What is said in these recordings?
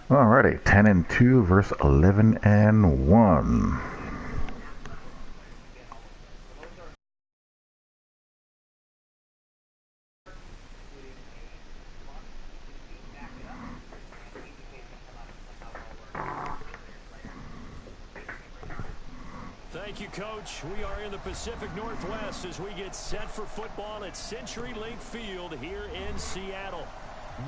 Alrighty, 10-2 versus 11-1. Thank you, Coach. We are in the Pacific Northwest as we get set for football at CenturyLink Field here in Seattle.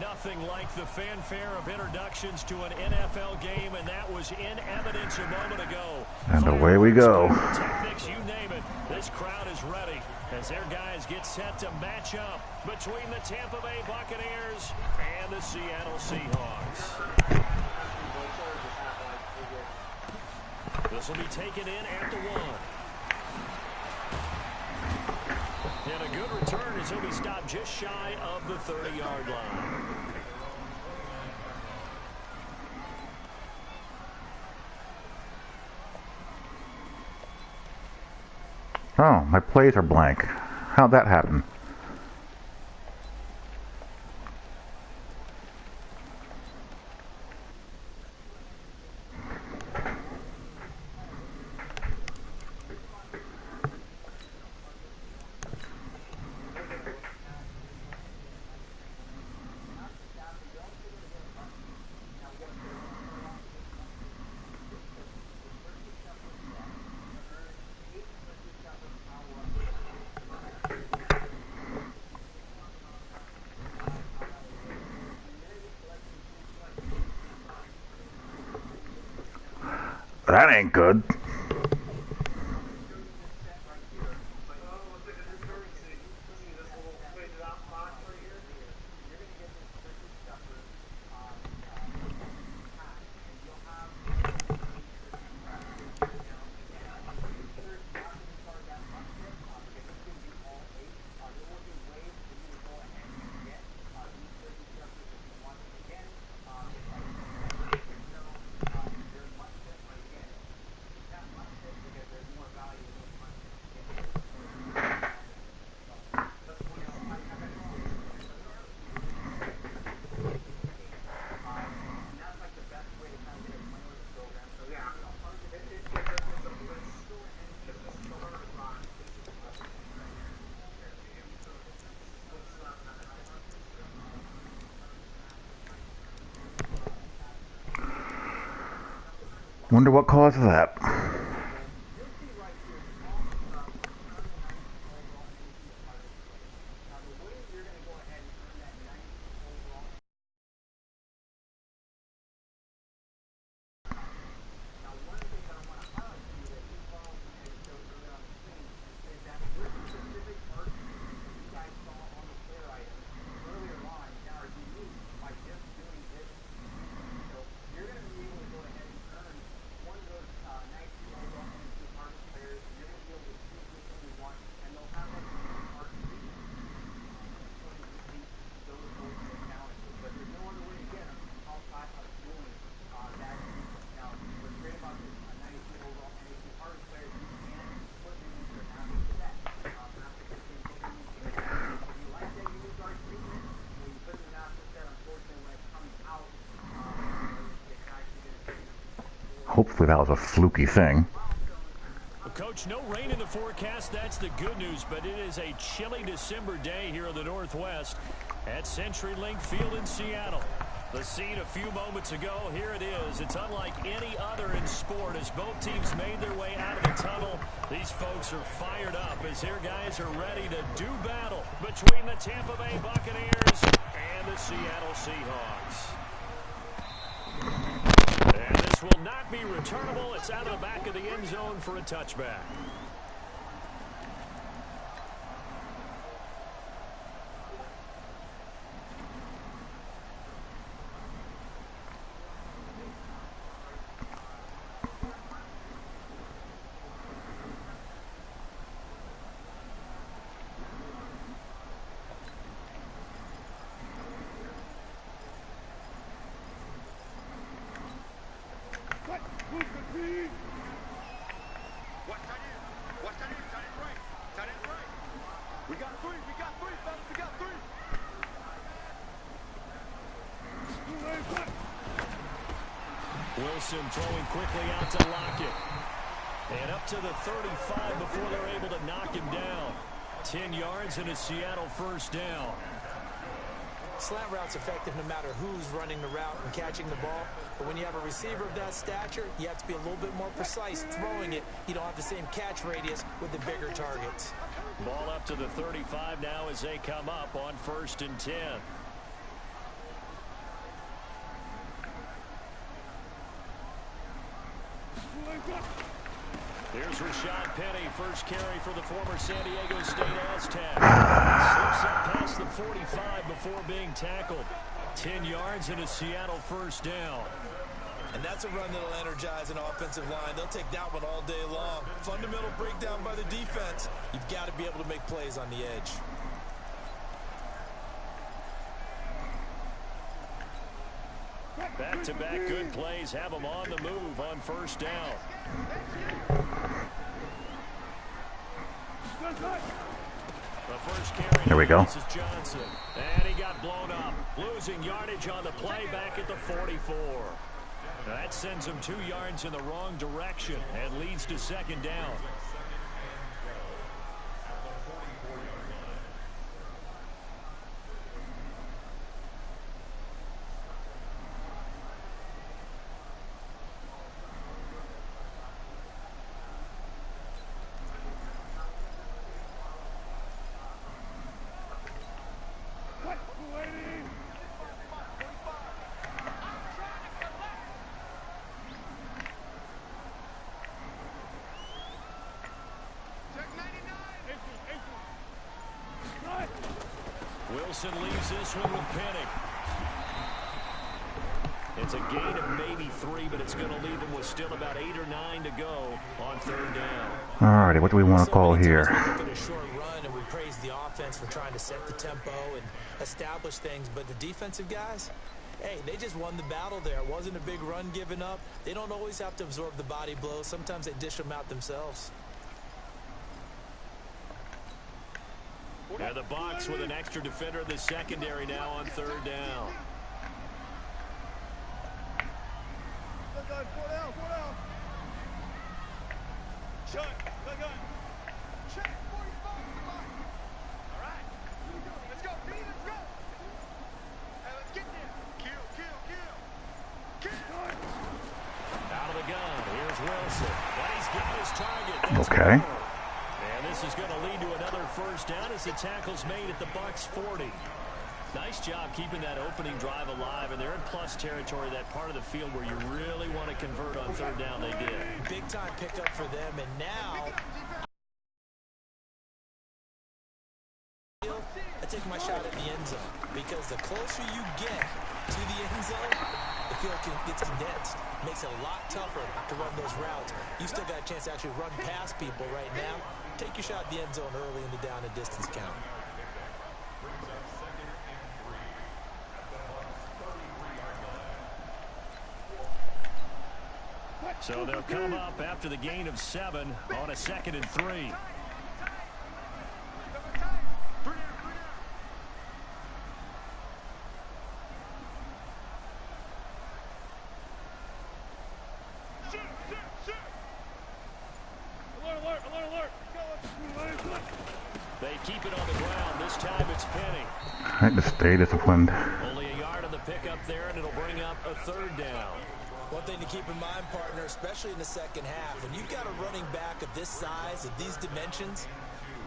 Nothing like the fanfare of introductions to an NFL game, and that was in evidence a moment ago. And away we go. Techniques, you name it. This crowd is ready as their guys get set to match up between the Tampa Bay Buccaneers and the Seattle Seahawks. This will be taken in at the 1. And a good return as he'll be stopped just shy of the 30-yard line. Oh, my plays are blank. How'd that happen? That ain't good. Wonder what caused that. Hopefully that was a fluky thing. Well, Coach, no rain in the forecast. That's the good news, but it is a chilly December day here in the Northwest at CenturyLink Field in Seattle. The scene a few moments ago, here it is. It's unlike any other in sport as both teams made their way out of the tunnel. These folks are fired up as their guys are ready to do battle between the Tampa Bay Buccaneers and the Seattle Seahawks. And this will not be returnable. It's out of the back of the end zone for a touchback. Wilson throwing quickly out to Lockett. And up to the 35 before they're able to knock him down. 10 yards and a Seattle first down. Slant route's effective no matter who's running the route and catching the ball. But when you have a receiver of that stature, you have to be a little bit more precise throwing it. You don't have the same catch radius with the bigger targets. Ball up to the 35 now as they come up on 1st and 10. Here's Rashad Penny, first carry for the former San Diego State Aztec. Slips up past the 45 before being tackled. 10 yards and a Seattle first down. And that's a run that'll energize an offensive line. They'll take that one all day long. Fundamental breakdown by the defense. You've got to be able to make plays on the edge. Back-to-back good plays have them on the move on first down. The first carry. There we go. This is Johnson. And he got blown up. Losing yardage on the play back at the 44. That sends him 2 yards in the wrong direction and leads to second down. Wilson leaves this one with Penny. It's a gain of maybe 3, but it's going to leave him with still about 8 or 9 to go on 3rd down. Alrighty, what do we want to call here? A short run, and we praise the offense for trying to set the tempo and establish things. But the defensive guys, hey, they just won the battle there. It wasn't a big run given up. They don't always have to absorb the body blows. Sometimes they dish them out themselves. Yeah, the Bucs with an extra defender in the secondary now on 3rd down. Out of the gun, here's Wilson. But he's got his target. Okay. And this is going to lead to another first down as the tackle's made at the Bucs 40. Nice job keeping that opening drive alive, and they're in plus territory, that part of the field where you really want to convert on 3rd down. They did. Big time pickup for them, and now I take my shot at the end zone, because the closer you get to the end zone, the field gets condensed. Makes it a lot tougher to run those routes. You still got a chance to actually run past people right now. Take your shot at the end zone early in the down and distance count. So they'll come up after the gain of 7 on a 2nd and 3. They keep it on the ground. This time it's Penny. I just stay disciplined. Only a yard on the pickup there, and it'll bring up a 3rd down. One thing to keep in mind, partner, especially in the second half, when you've got a running back of this size, of these dimensions,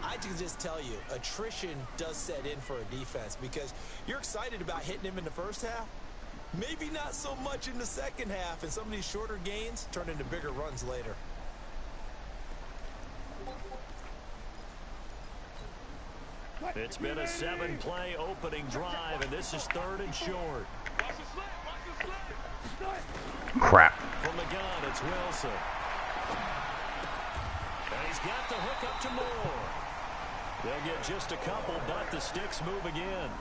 I can just tell you, attrition does set in for a defense, because you're excited about hitting him in the first half. Maybe not so much in the second half, and some of these shorter gains turn into bigger runs later. It's been a 7-play opening drive, and this is 3rd and short. Crap. From the gun, it's Wilson. And he's got the hook up to Moore. They'll get just a couple, but the sticks move again.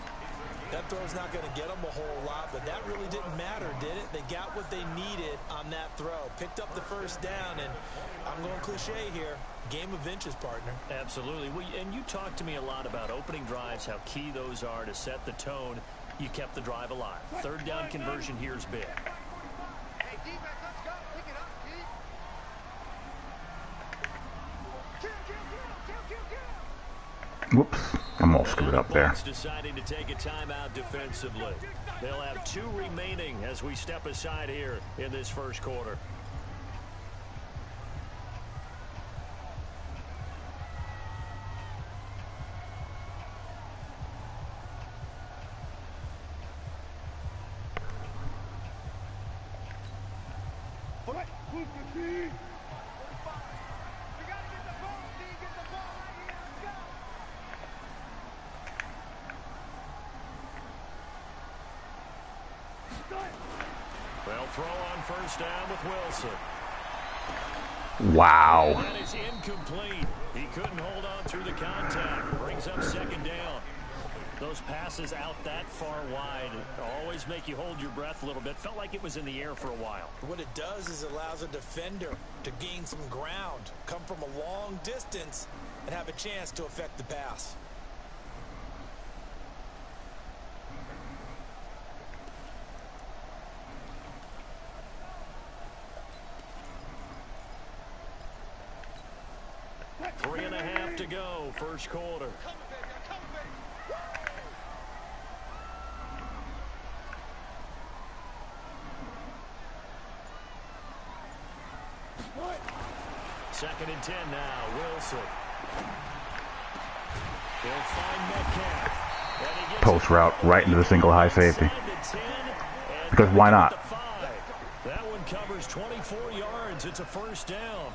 That throw's not going to get them a whole lot, but that really didn't matter, did it? They got what they needed on that throw. Picked up the first down, and I'm going cliche here. Game of inches, partner. Absolutely. Well, and you talked to me a lot about opening drives, how key those are to set the tone. You kept the drive alive. 3rd down conversion here is big. Hey, defense, Whoops. I'm all screwed up there. Bucs deciding to take a timeout defensively. They'll have 2 remaining as we step aside here in this first quarter. They'll throw on first down with Wilson. Wow. That is incomplete. He couldn't hold on through the contact. Brings up second down. Those passes out that far wide always make you hold your breath a little bit. Felt like it was in the air for a while. What it does is it allows a defender to gain some ground, come from a long distance, and have a chance to affect the pass. Three and a half to go, first quarter. Second and 10 now, Wilson. He'll find Metcalf. And he gets Post route right into the single high safety. Because why not? That one covers 24 yards. It's a first down.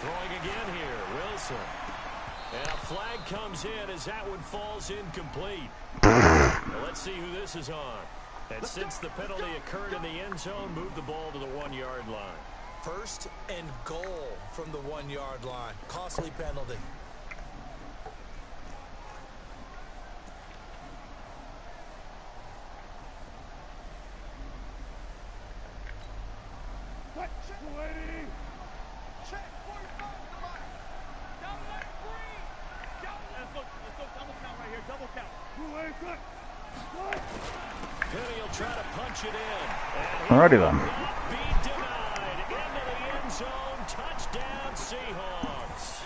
Throwing again here, Wilson. And a flag comes in as that one falls incomplete. Well, let's see who this is on. And since the penalty occurred in the end zone, move the ball to the 1-yard line. First and goal from the 1-yard line. Costly penalty. Penny will try to punch it in. Alrighty then. Be denied. Into the end zone. Touchdown, Seahawks.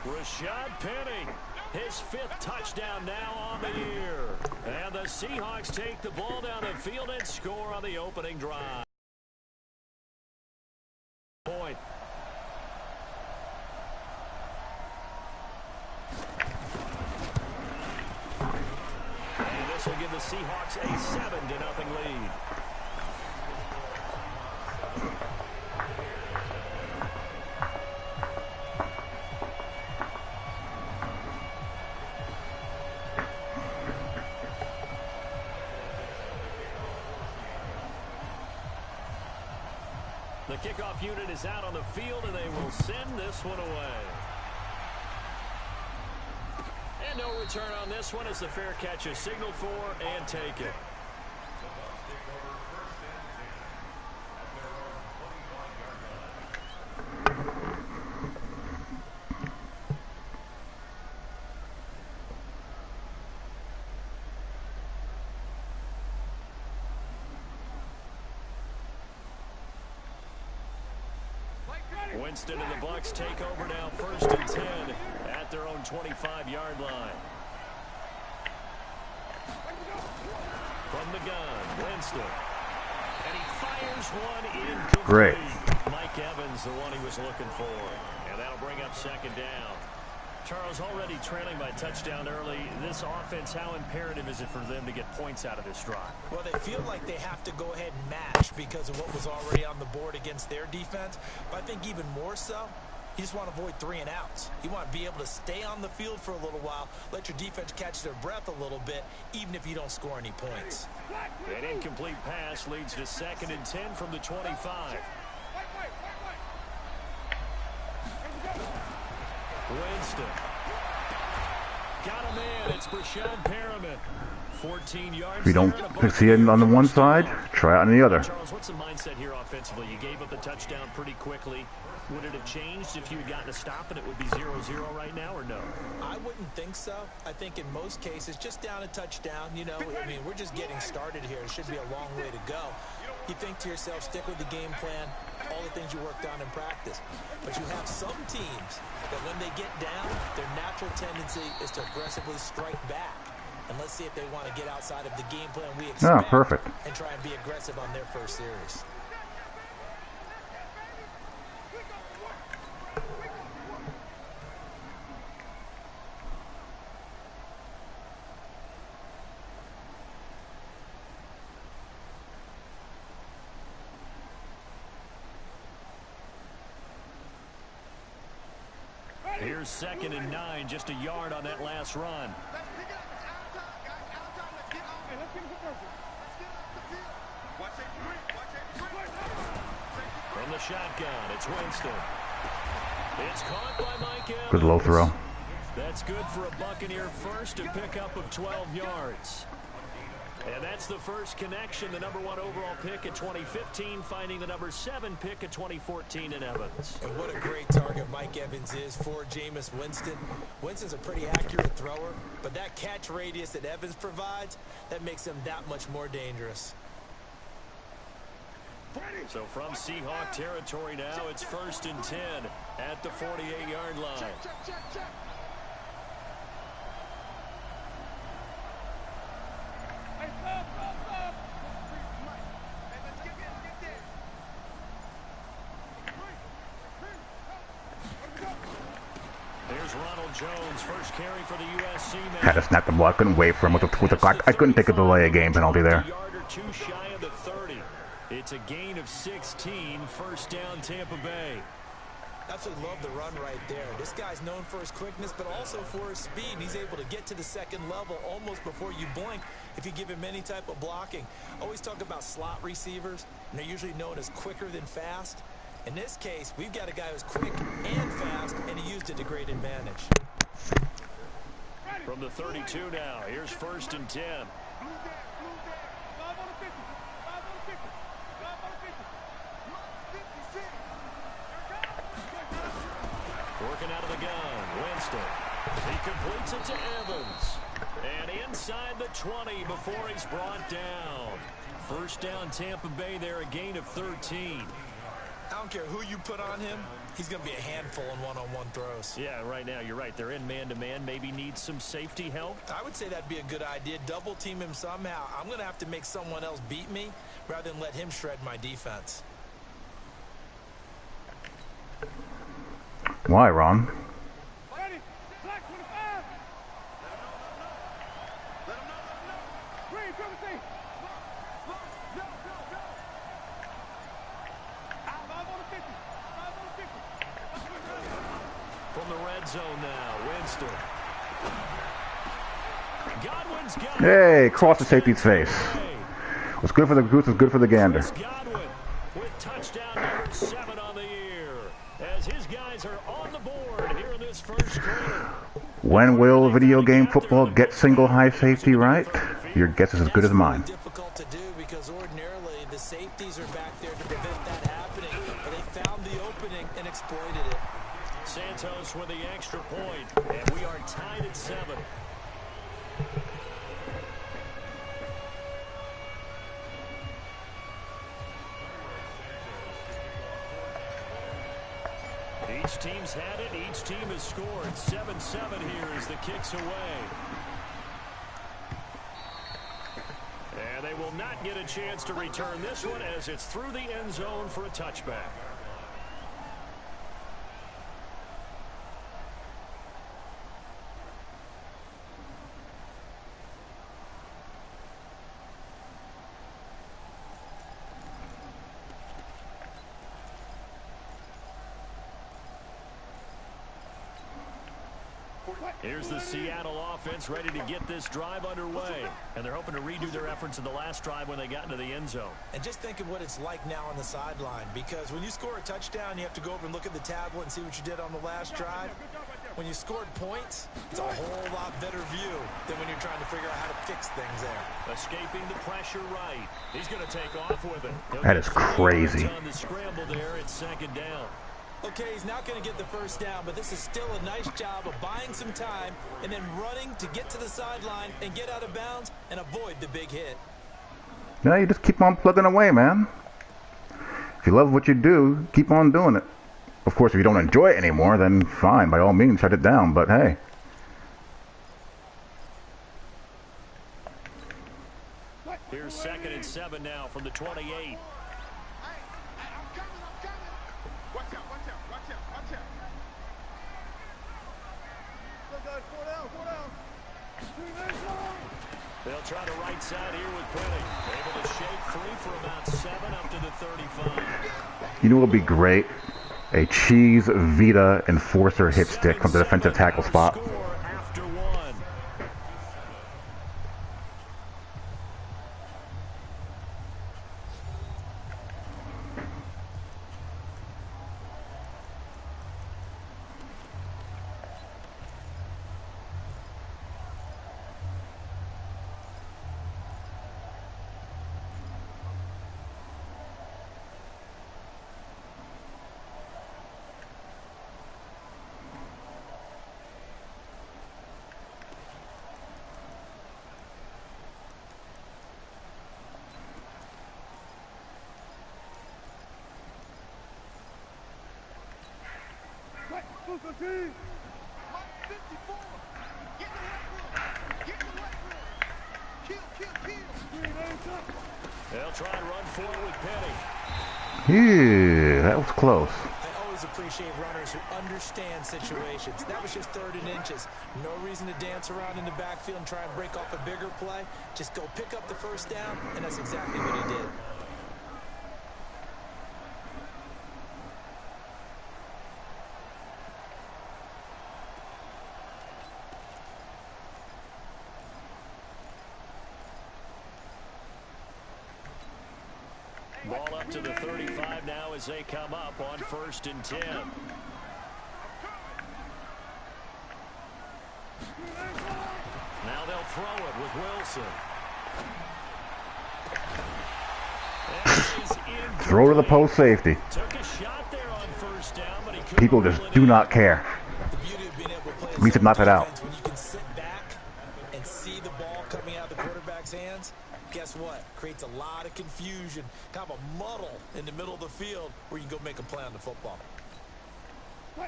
Rashad Penny, his 5th touchdown now on the year. And the Seahawks take the ball down the field and score on the opening drive. Point. And this will give the Seahawks a 7-0 lead. The kickoff unit is out on the field, and they will send this one away. And no return on this one as the fair catch is signaled for and taken. Winston and the Bucs take over now, 1st and 10 at their own 25-yard line. From the gun, Winston. And he fires one incomplete. Great. Mike Evans, the one he was looking for. And that'll bring up second down. Charles, already trailing by touchdown early. This offense, how imperative is it for them to get points out of this drive? Well, they feel like they have to go ahead and match because of what was already on the board against their defense. But I think even more so, you just want to avoid 3 and outs. You want to be able to stay on the field for a little while, let your defense catch their breath a little bit, even if you don't score any points. An incomplete pass leads to 2nd and 10 from the 25. Winston. got a man. It's Brashad Perriman. 14 yards. If you don't see it on the one side, try it on the other. Charles, what's the mindset here offensively? You gave up the touchdown pretty quickly. Would it have changed if you had gotten a stop and it would be 0-0 right now, or no? I wouldn't think so. I think in most cases, just down a touchdown, you know, I mean, we're just getting started here. It should be a long way to go. You think to yourself, stick with the game plan, all the things you worked on in practice. But you have some teams that when they get down, their natural tendency is to aggressively strike back. And let's see if they want to get outside of the game plan we expect perfect. and try and be aggressive on their first series. Here's 2nd and 9, just a yard on that last run. From the shotgun, it's Winston. It's caught by Mike Evans. Good low throw. That's good for a Buccaneer first, a pickup of 12 yards. And that's the first connection, the #1 overall pick in 2015, finding the #7 pick in 2014 in Evans. And what a great target Mike Evans is for Jameis Winston. Winston's a pretty accurate thrower, but that catch radius that Evans provides, that makes him that much more dangerous. So from Seahawk territory now, it's 1st and 10 at the 48-yard line. There's Ronald Jones, first carry for the USC man. Had to snap the ball. I couldn't wait for him with the clock. I couldn't take a delay of game penalty there. A yard or two shy of the 30. It's a gain of 16, first down Tampa Bay. Absolutely love the run right there. This guy's known for his quickness, but also for his speed. He's able to get to the second level almost before you blink if you give him any type of blocking. Always talk about slot receivers, and they're usually known as quicker than fast. In this case, we've got a guy who's quick and fast, and he used it to great advantage. From the 32 now, here's 1st and 10. Working out of the gun, Winston. He completes it to Evans. And inside the 20 before he's brought down. First down Tampa Bay there, a gain of 13. I don't care who you put on him, he's going to be a handful in one-on-one throws. Yeah, right now you're right. They're in man-to-man. Maybe needs some safety help. I would say that'd be a good idea. Double team him somehow. I'm going to have to make someone else beat me rather than let him shred my defense. Why, Ron? From the red zone now, Winston. Godwin's got Hey, cross the safety's face. What's good for the goose is good for the gander. Godwin with touchdown number 7 on the year. As his guys are on the board here in this first quarter. When will video game football get single high safety right? Your guess is as good as mine. That's really difficult to do because ordinarily the safeties are back there to prevent that happening, but they found the opening and exploited it. Santos with the extra point, and we are tied at 7. Each team's had it. Each team has scored. 7-7 here as the kick's away. And they will not get a chance to return this one as it's through the end zone for a touchback. Here's the Seattle offense ready to get this drive underway. And they're hoping to redo their efforts in the last drive when they got into the end zone. And just think of what it's like now on the sideline, because when you score a touchdown, you have to go over and look at the tablet and see what you did on the last drive. When you scored points, it's a whole lot better view than when you're trying to figure out how to fix things there. Escaping the pressure right. He's going to take off with it. That is crazy. On the scramble there, it's second down. Okay, he's not going to get the first down, but this is still a nice job of buying some time and then running to get to the sideline and get out of bounds and avoid the big hit. Yeah, you just keep on plugging away, man. If you love what you do, keep on doing it. Of course, if you don't enjoy it anymore, then fine, by all means, shut it down, but hey. Here's 2nd and 7 now from the 28. They'll try the right side here with Penny. Able to shake free for about 7 up to the 35. You know what would be great? A cheese Vita enforcer hit stick from the defensive tackle spot. After one. They'll try and run forward with Penny. Yeah, that was close. I always appreciate runners who understand situations. That was just 3rd and inches. No reason to dance around in the backfield and try and break off a bigger play. Just go pick up the first down, and that's exactly what he did. Ball up to the 35 now as they come up on 1st and 10. Now they'll throw it with Wilson. Throw to the post safety. Took a shot there on 1st down, but he couldn't. People just do not care. The beauty of being able to play We need to knock that out. when you can sit back and see the ball coming out of the quarterback's hands. Guess what? Creates a lot of confusion, kind of a muddle in the middle of the field where you can go make a play on the football.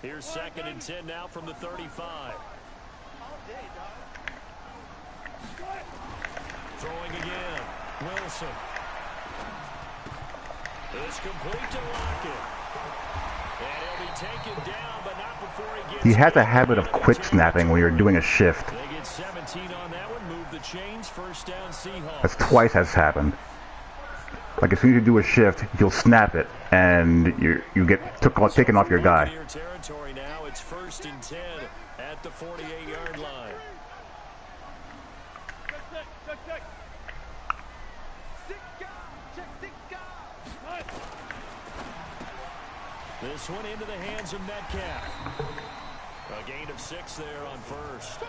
Here's 2nd and 10 now from the 35. Throwing again. Wilson. It's complete to Lockett. And he'll be taken down, but not before he gets... He has a habit of quick snapping when you're doing a shift. They get 17 on that one. Move the chains. 1st down Seahawks. That's twice has happened. Like as soon as you do a shift, you'll snap it, and you get taken off your guy. Territory now. It's 1st and 10 at the 48-yard line. This one into the hands of Metcalf. A gain of 6 there on 1st.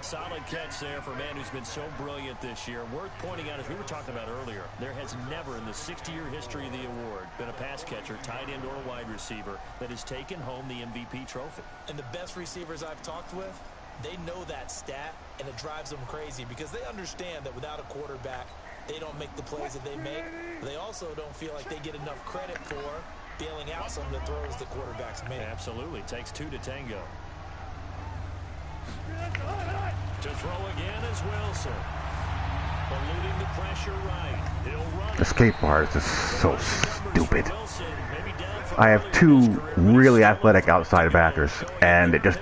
Solid catch there for a man who's been so brilliant this year. Worth pointing out, as we were talking about earlier, there has never in the 60-year history of the award been a pass catcher, tight end, or wide receiver that has taken home the MVP trophy. And the best receivers I've talked with, they know that stat, and it drives them crazy because they understand that without a quarterback, they don't make the plays that they make. They also don't feel like they get enough credit for bailing out some of the throws the quarterbacks make. Absolutely. Takes 2 to tango. To throw again is Wilson. Eluding the pressure right. He'll run. The escape bar is just so stupid. I have 2 really athletic outside backers, and it just...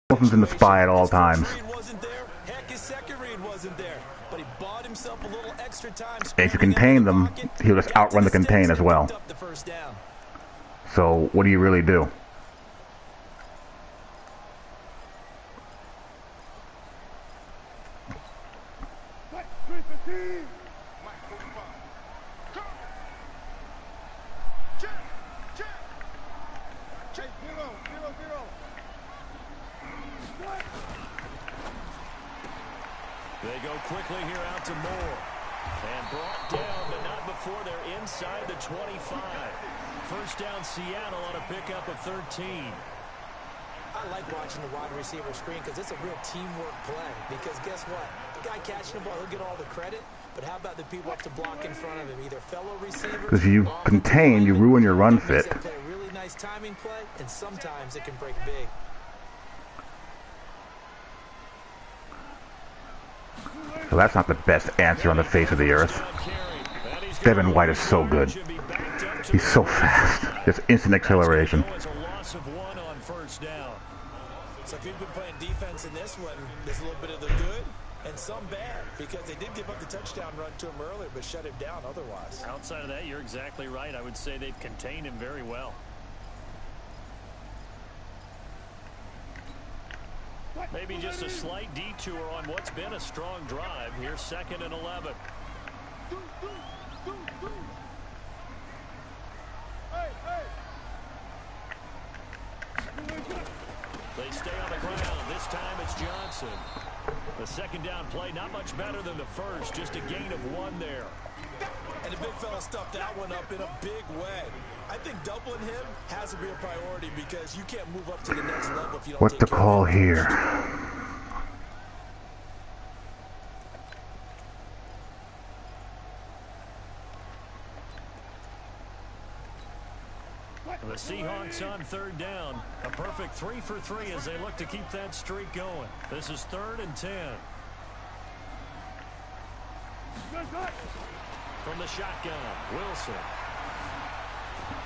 Wilson's in the spy at all times. And if you contain them, he'll just outrun the contain as well. So what do you really do? They go quickly here out to Moore. And brought down, but not before they're inside the 25. First down Seattle on a pickup of 13. I like watching the wide receiver screen because it's a real teamwork play. Because guess what? The guy catching the ball, he'll get all the credit. But how about the people up to block in front of him? Either fellow receivers... Because you contain, you ruin your run fit. Play a really nice timing play, and sometimes it can break big. So that's not the best answer on the face of the earth. Devin White is so good. He's so fast. Just instant acceleration. So if you've been playing defense in this one, there's a little bit of the good and some bad, because they did give up the touchdown run to him earlier, but shut him down otherwise. Outside of that, you're exactly right. I would say they've contained him very well. Maybe just a slight detour on what's been a strong drive. Here's 2nd and 11. They stay on the ground. This time it's Johnson. The second down play, not much better than the first. Just a gain of 1 there. And the big fella stuffed that one up in a big way. I think doubling him has to be a priority because you can't move up to the next level if you don't. What's the call here? The Seahawks on 3rd down. A perfect 3 for 3 as they look to keep that streak going. This is 3rd and 10. From the shotgun, Wilson.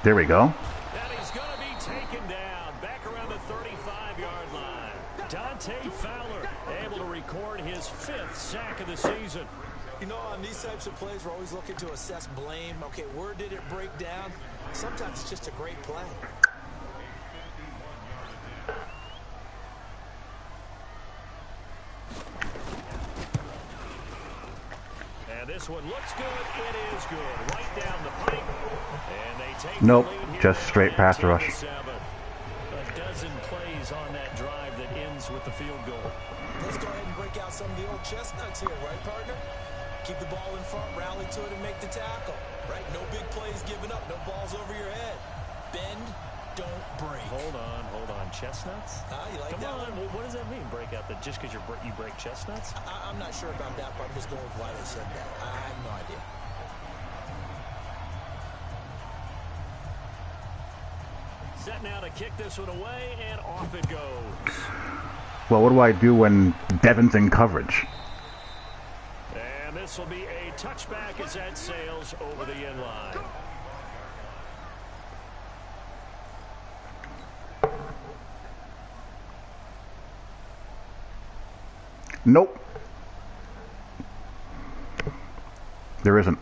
There we go. And he's going to be taken down back around the 35-yard line. Dante Fowler able to record his 5th sack of the season. You know, on these types of plays, we're always looking to assess blame. Okay, where did it break down? Sometimes it's just a great play. And this one looks good. It is good. Right down the pipe. And they take nope, the lead here just straight pass rush. A dozen plays on that drive that ends with the field goal. Let's go ahead and break out some of the old chestnuts here, right, partner? Keep the ball in front, rally to it, and make the tackle. Right? No big plays given up, no balls over your head. Bend, don't break. Hold on. Chestnuts? You like Come that on. one? What does that mean, break out? That just because you break chestnuts? I'm not sure about that, but I'm just going with why they said that. I have no idea. Set now to kick this one away, and off it goes. Well, what do I do when Devin's in coverage? And this will be a touchback as that sails over the end line. Nope. There isn't.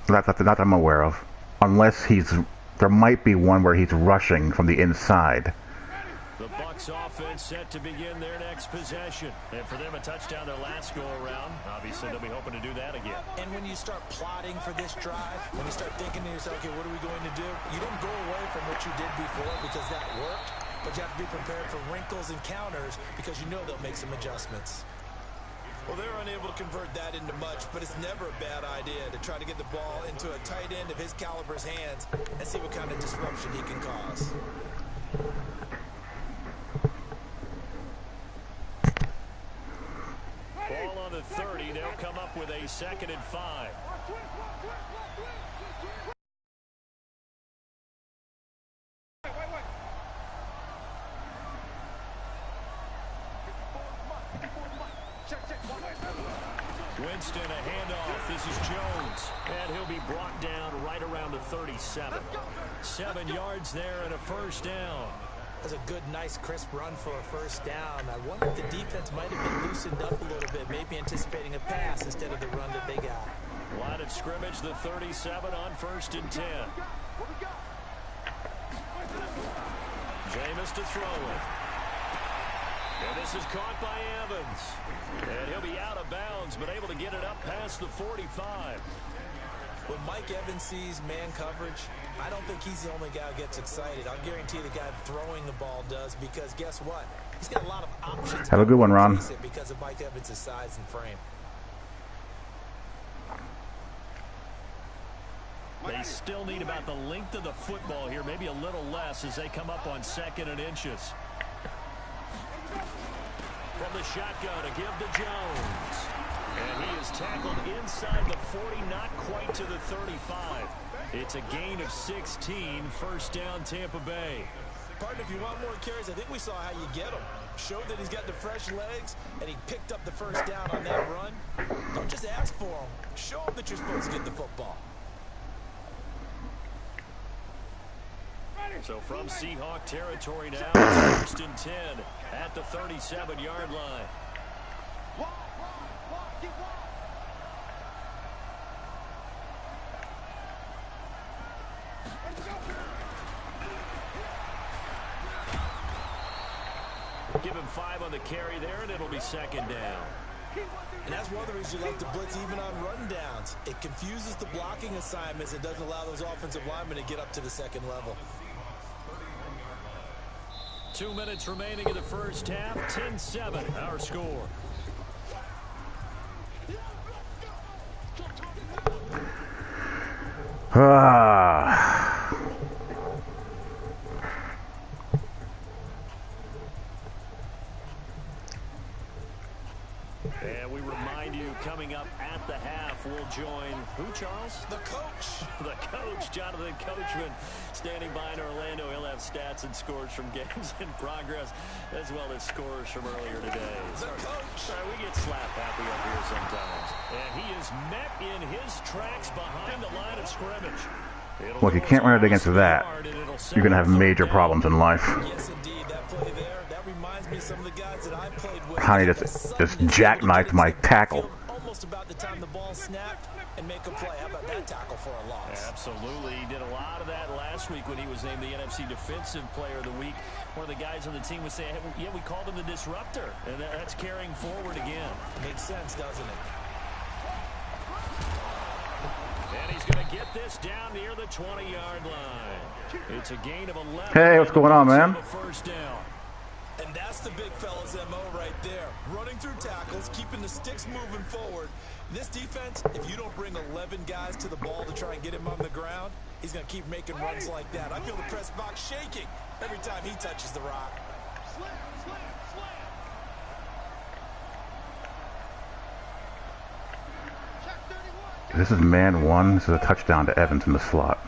Not that I'm aware of. Unless there might be one where he's rushing from the inside. The Bucs offense set to begin their next possession. And for them, a touchdown their last go-around. Obviously, they'll be hoping to do that again. And when you start plotting for this drive, when you start thinking to yourself, okay, what are we going to do? You don't go away from what you did before because that worked. But you have to be prepared for wrinkles and counters because you know they'll make some adjustments. Well, they're unable to convert that into much, but it's never a bad idea to try to get the ball into a tight end of his caliber's hands and see what kind of disruption he can cause. Ball on the 30. They'll come up with a 2nd and 5. Winston, a handoff. This is Jones. And he'll be brought down right around the 37. 7 yards there and a first down. That's a good, nice, crisp run for a first down. I wonder if the defense might have been loosened up a little bit, maybe anticipating a pass instead of the run that they got. Line of scrimmage, the 37 on 1st and 10. Jameis to throw it. And this is caught by Evans. And he'll be out of bounds, but able to get it up past the 45. When Mike Evans sees man coverage, I don't think he's the only guy who gets excited. I'll guarantee the guy throwing the ball does, because guess what? He's got a lot of options. Have a good one, Ron. Because of Mike Evans' size and frame. They still need about the length of the football here, maybe a little less as they come up on 2nd and inches. From the shotgun to give to Jones. And he is tackled inside the 40, not quite to the 35. It's a gain of 16, first down Tampa Bay. Partner, if you want more carries, I think we saw how you get him. Showed that he's got the fresh legs, and he picked up the first down on that run. Don't just ask for him. Show him that you're supposed to get the football. So from Seahawk territory now, it's 1st and 10 at the 37-yard line. Give him 5 on the carry there, and it'll be 2nd down. And that's one of the reasons you like to blitz even on rundowns. It confuses the blocking assignments and doesn't allow those offensive linemen to get up to the 2nd level. 2 minutes remaining in the first half. 10-7, our score. And we remind you, coming up at the half, we'll join who, Charles? The coach. The coach, Jonathan Coachman, standing by in Orlando. He'll have stats and scores from games in progress, as well as scores from earlier today. The coach. Sorry, we get slap happy up here sometimes. And he is met in his tracks behind the line of scrimmage. Well, if you can't run it against that, you're going to have major problems in life. Yes, indeed. That play there, that reminds me of some of the guys that I played with. How he just jackknifed my tackle. Almost about the time the ball snapped and make a play. How about that tackle for a loss? Absolutely. He did a lot of that last week when he was named the NFC Defensive Player of the Week. One of the guys on the team would say, hey, yeah, we called him the disruptor. And that's carrying forward again. Makes sense, doesn't it? And he's going to get this down near the 20-yard line. It's a gain of 11. Hey, what's going on, man? First down. And that's the big fella's MO right there. Running through tackles, keeping the sticks moving forward. This defense, if you don't bring 11 guys to the ball to try and get him on the ground, he's going to keep making runs like that. I feel the press box shaking every time he touches the rock. This is man 1. This is a touchdown to Evans in the slot.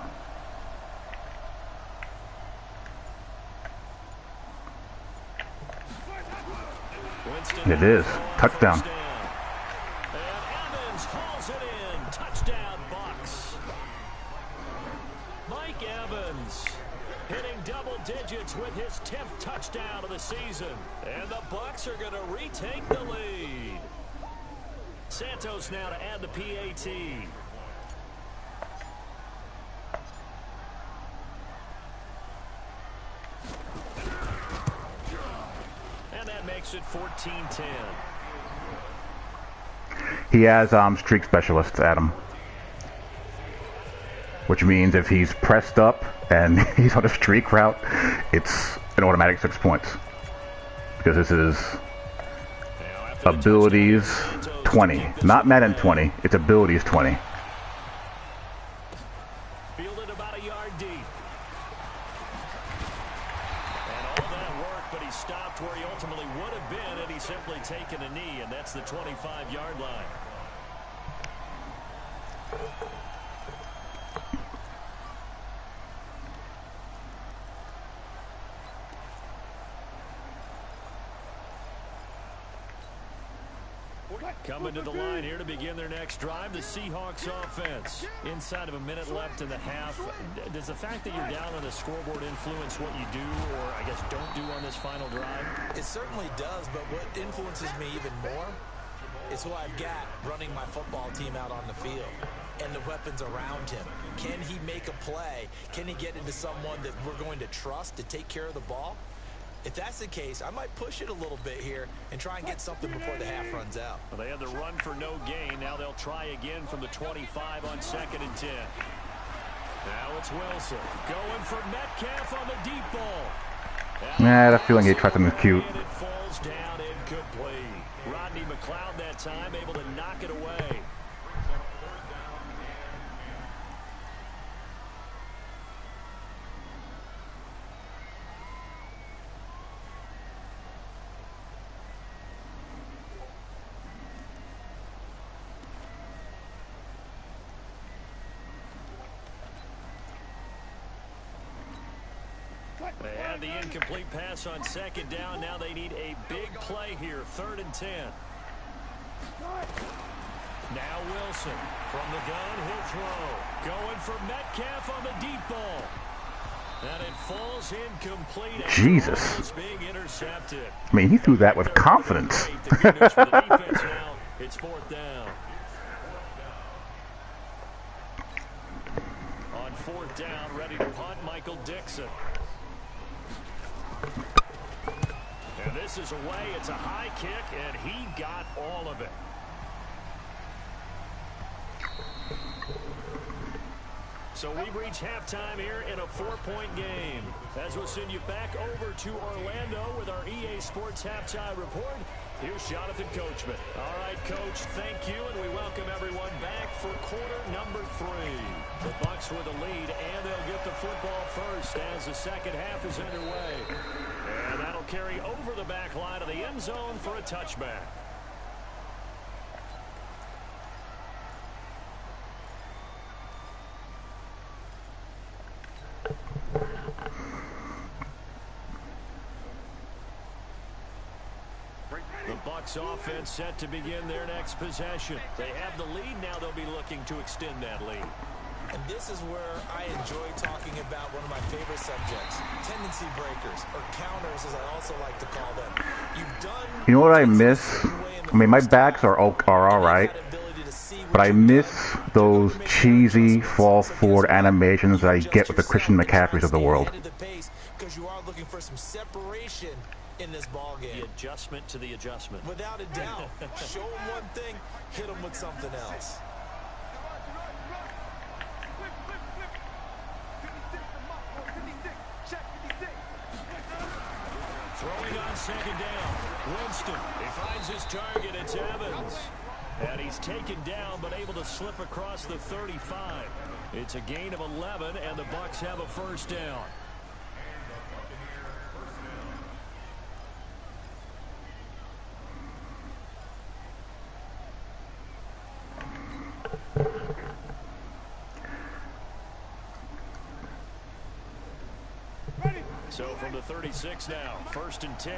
It is. Touchdown. And Evans hauls it in. Touchdown, Bucs. Mike Evans hitting double digits with his 10th touchdown of the season. And the Bucs are going to retake the lead. Santos now to add the PAT. And that makes it 14-10. He has streak specialists, Adam. Which means if he's pressed up and he's on a streak route, it's an automatic 6 points. Because this is abilities 20. Not Madden 20. It's abilities 20. Fielded about a yard deep. And all that work, but he stopped where he ultimately would have been, and he's simply taken a knee, and that's the 25-yard line. Coming to the line here to begin their next drive, the Seahawks offense. Inside of a minute left in the half, does the fact that you're down on the scoreboard influence what you do, or I guess don't do on this final drive? It certainly does, but what influences me even more is who I've got running my football team out on the field and the weapons around him. Can he make a play? Can he get into someone that we're going to trust to take care of the ball? If that's the case, I might push it a little bit here and try and get something before the half runs out. Well, they had the run for no gain. Now they'll try again from the 25 on 2nd and 10. Now it's Wilson going for Metcalf on the deep ball. Nah, that feeling he tried something cute. And it falls down incomplete. Rodney McLeod that time able to knock it away. They had the incomplete pass on second down. Now they need a big play here. 3rd and 10. Now Wilson from the gun. He'll throw. Going for Metcalf on the deep ball. And it falls incomplete. Jesus. Being intercepted. I mean, he threw that with confidence. The good news for the defense now, it's 4th down. On 4th down, ready to punt, Michael Dixon. And this is away. It's a high kick, and he got all of it. So we've reached halftime here in a 4-point game. As we'll send you back over to Orlando with our EA Sports Halftime Report, here's Jonathan Coachman. All right, Coach, thank you, and we welcome everyone back for quarter number 3. The Bucs with the lead, and they'll get the football first as the second half is underway. And that'll carry over the back line of the end zone for a touchback. The Bucs offense set to begin their next possession. They have the lead. Now they'll be looking to extend that lead. And this is where I enjoy talking about one of my favorite subjects, tendency breakers, or counters, as I also like to call them. You've done. You know what I miss? I mean, my backs are all right, but I miss those cheesy fall forward animations that I get with the Christian McCaffreys of the world. Because you are looking for some separation in this ball game. The adjustment to the adjustment. Without a doubt. Show them one thing, hit them with something else. Throwing on second down. Winston. He finds his target. It's Evans. And he's taken down, but able to slip across the 35. It's a gain of 11, and the Bucs have a first down. So from the 36 now, 1st and 10.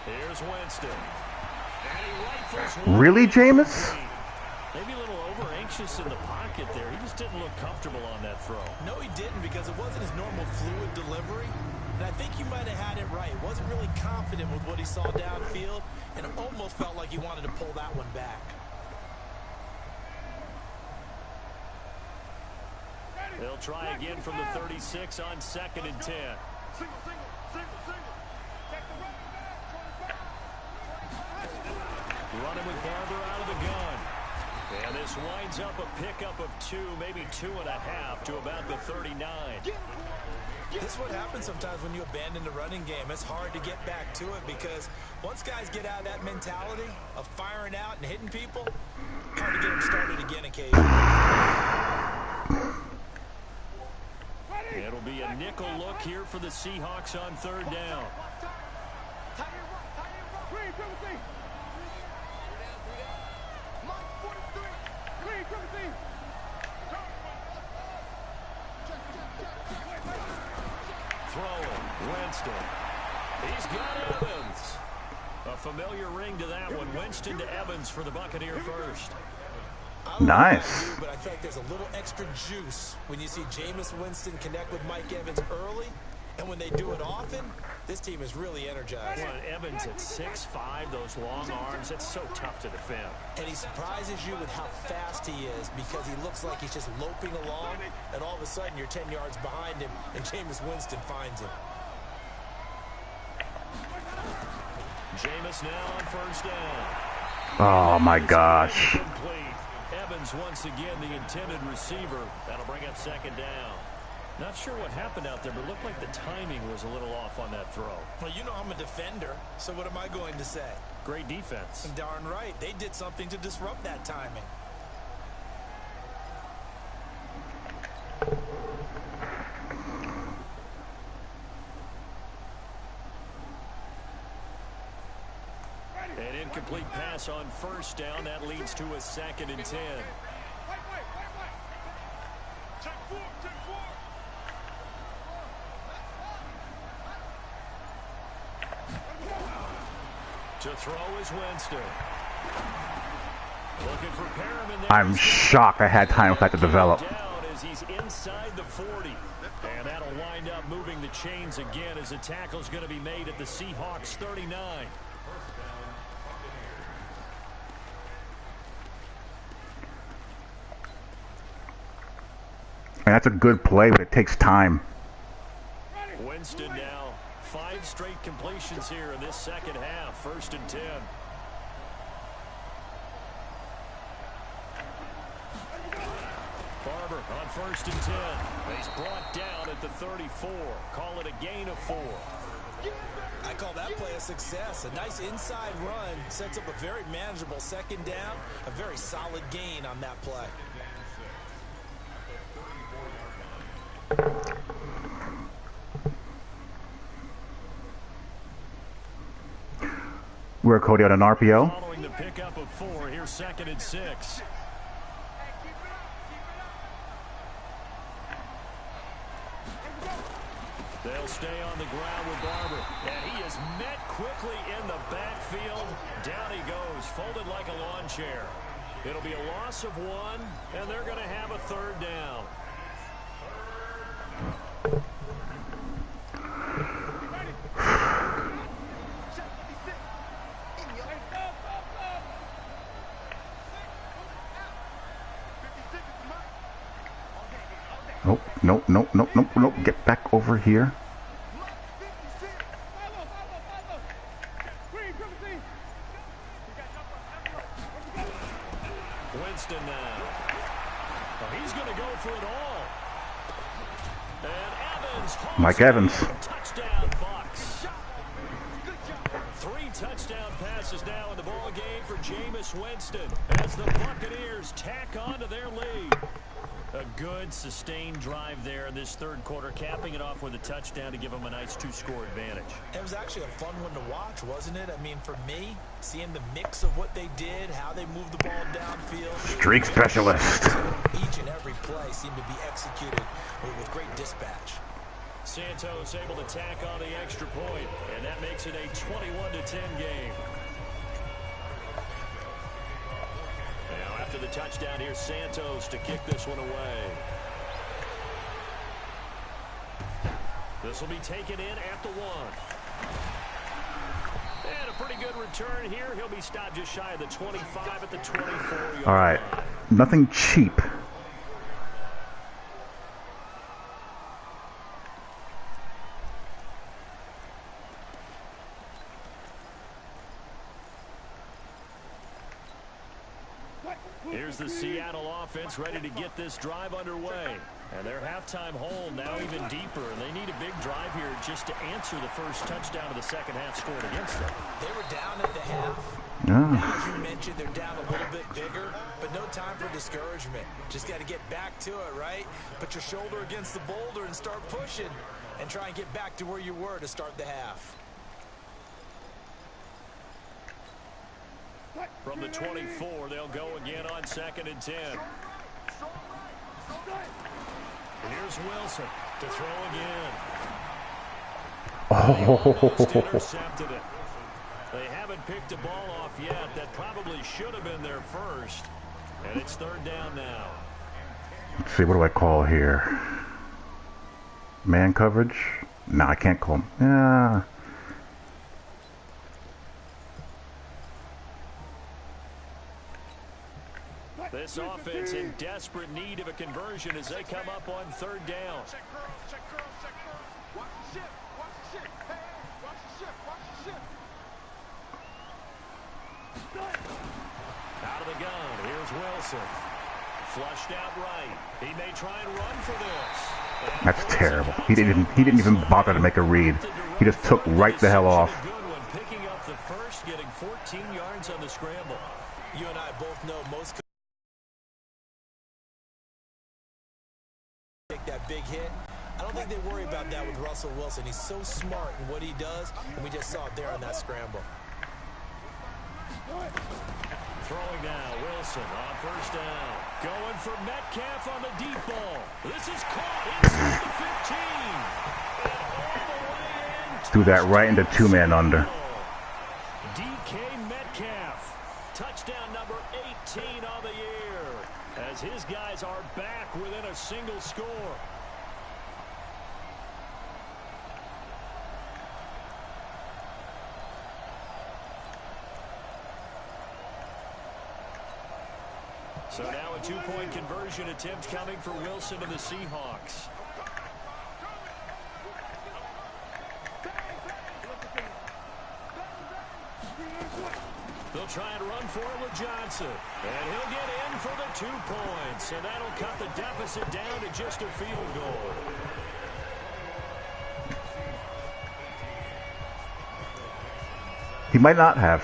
Here's Winston. And he rifles one. Really, Jameis? Maybe a little over-anxious in the pocket there. He just didn't look comfortable on that throw. No, he didn't, because it wasn't his normal fluid delivery. And I think you might have had it right. Wasn't really confident with what he saw downfield, and it almost felt like he wanted to pull that one back. They'll try again from the 36 on 2nd and 10. Running with Barber out of the gun. And this winds up a pickup of 2, maybe 2.5 to about the 39. This is what happens sometimes when you abandon the running game. It's hard to get back to it because once guys get out of that mentality of firing out and hitting people, hard to get them started again occasionally. It'll be a nickel look here for the Seahawks on 3rd down. Throwing, Winston. He's got Evans. A familiar ring to that one. Winston to Evans for the Buccaneer first. Nice. But I feel like there's a little extra juice when you see Jameis Winston connect with Mike Evans early, and when they do it often, this team is really energized. Well, Evans at 6'5", those long arms, that's so tough to defend. And he surprises you with how fast he is because he looks like he's just loping along, and all of a sudden you're 10 yards behind him, and Jameis Winston finds him. Jameis now on 1st down. Oh my gosh. Evans once again the intended receiver. That'll bring up second down. Not sure what happened out there, but it looked like the timing was a little off on that throw. Well, you know I'm a defender, so what am I going to say? Great defense. Darn right. They did something to disrupt that timing. An incomplete pass on first down. That leads to a 2nd and 10. To throw is Winston. Looking for Perriman there. I'm shocked I had time for that to develop. Down as he's inside the 40. And that'll wind up moving the chains again as the tackle's going to be made at the Seahawks 39. And that's a good play, but it takes time. Winston now 5 straight completions here in this second half. 1st and 10. Barber on 1st and 10. He's brought down at the 34. Call it a gain of 4. I call that play a success. A nice inside run sets up a very manageable 2nd down. A very solid gain on that play. We're Cody on an RPO. Following the pickup of 4, here's 2nd and 6. They'll stay on the ground with Barber. And he is met quickly in the backfield. Down he goes, folded like a lawn chair. It'll be a loss of 1, and they're going to have a 3rd down. Nope. Get back over here. Winston now. Oh, he's going to go for it all. And Evans. Mike Evans. Touchdown, Bucs. 3 touchdown passes now in the ball game for Jameis Winston as the Buccaneers tack on to their lead. A good, sustained drive there in this 3rd quarter, capping it off with a touchdown to give them a nice 2-score advantage. It was actually a fun one to watch, wasn't it? I mean, for me, seeing the mix of what they did, how they moved the ball downfield. Streak specialist. Each and every play seemed to be executed with great dispatch. Santos able to tack on the extra point, and that makes it a 21-10 game. Now, after the touchdown, here's Santos to kick this one away. This will be taken in at the 1. And a pretty good return here. He'll be stopped just shy of the 25 at the 24-yard All right. line. Nothing cheap. Here's the Seattle offense ready to get this drive underway. And their halftime hole now even deeper. And they need a big drive here just to answer the first touchdown of the second half scored against them. They were down at the half. Yeah. Now, as you mentioned, they're down a little bit bigger, but no time for discouragement. Just got to get back to it, right? Put your shoulder against the boulder and start pushing and try and get back to where you were to start the half. From the 24, they'll go again on 2nd and 10. Here's Wilson to throw again. Almost intercepted it. They haven't picked a ball off yet. That probably should have been their first. And it's 3rd down now. Let's see, what do I call here? Man coverage? No, I can't call him. Yeah. This offense in desperate need of a conversion as they come up on 3rd down. of the gun. Here's Wilson. Flushed out right. He may try and run for this. That's terrible. He didn't even bother to make a read. He just took right the hell off. Good one, picking up the first, getting 14 yards on the scramble. You and I both know most take that big hit. I don't think they worry about that with Russell Wilson. He's so smart in what he does, and we just saw it there on that scramble. Throwing now, Wilson on first down. Going for Metcalf on the deep ball. This is caught inside the 15. And all the way in. Threw that right into two-man under. DK Metcalf. Touchdown number 18 on the year. As his guys are back within a single score. So now a two-point conversion attempt coming for Wilson and the Seahawks. They'll try and run for it with Johnson. And he'll get in for the 2 points. And that'll cut the deficit down to just a field goal. He might not have.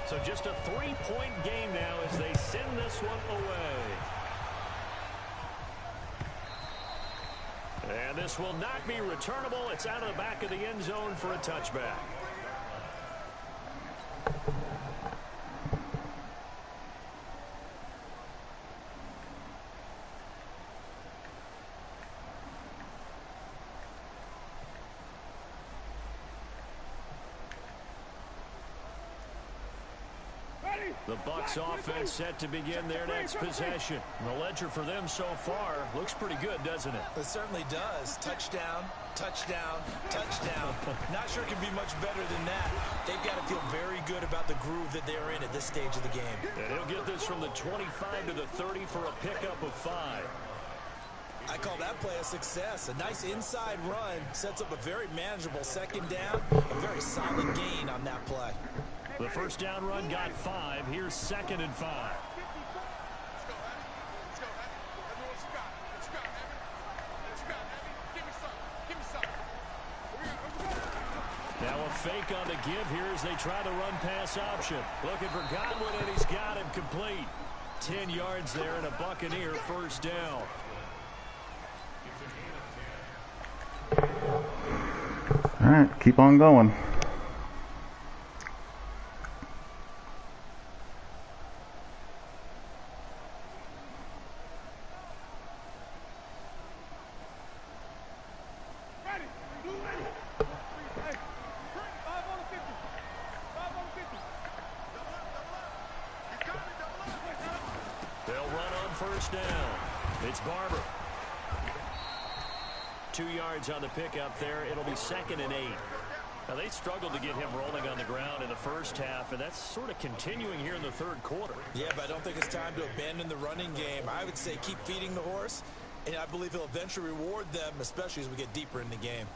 So just a 3-point game now as they send this one away. And this will not be returnable. It's out of the back of the end zone for a touchback. The Bucs offense set to begin their next possession. The ledger for them so far looks pretty good, doesn't it? It certainly does. Touchdown, touchdown, touchdown. Not sure it can be much better than that. They've got to feel very good about the groove that they're in at this stage of the game. And he'll get this from the 25 to the 30 for a pickup of 5. I call that play a success. A nice inside run sets up a very manageable second down. A very solid gain on that play. The first down run got 5. Here's 2nd and 5. Now a fake on the give here as they try the run-pass option. Looking for Godwin, and he's got him complete. 10 yards there and a Buccaneer first down. All right, keep on going. They'll run on first down. It's Barber. 2 yards on the pickup there. It'll be 2nd and 8. Now, they struggled to get him rolling on the ground in the first half, and that's sort of continuing here in the third quarter. Yeah, but I don't think it's time to abandon the running game. I would say keep feeding the horse, and I believe he'll eventually reward them, especially as we get deeper in the game.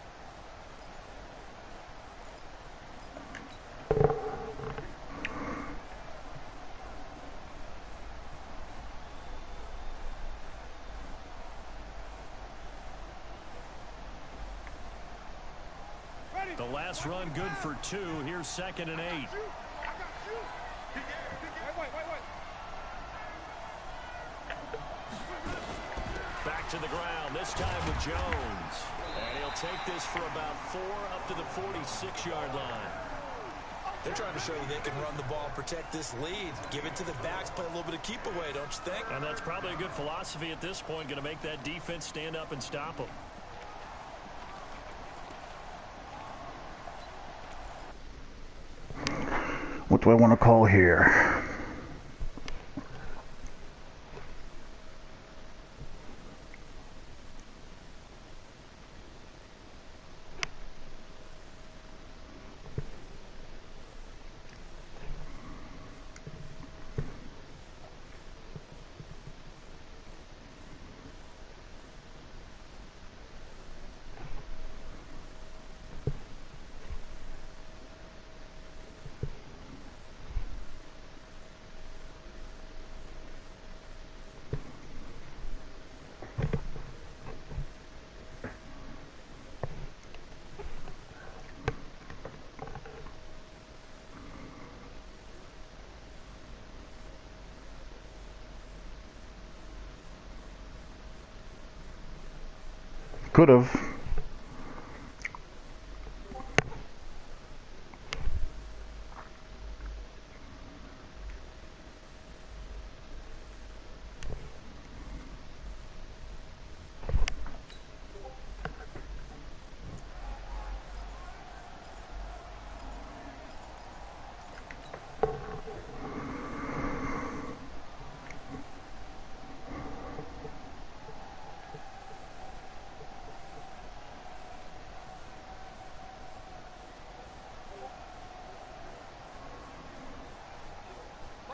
The last run good for 2. Here's 2nd and 8. Back to the ground, this time with Jones. And he'll take this for about 4 up to the 46-yard line. They're trying to show you they can run the ball and protect this lead. Give it to the backs, play a little bit of keep away, don't you think? And that's probably a good philosophy at this point, going to make that defense stand up and stop them. What do I want to call here? Could have.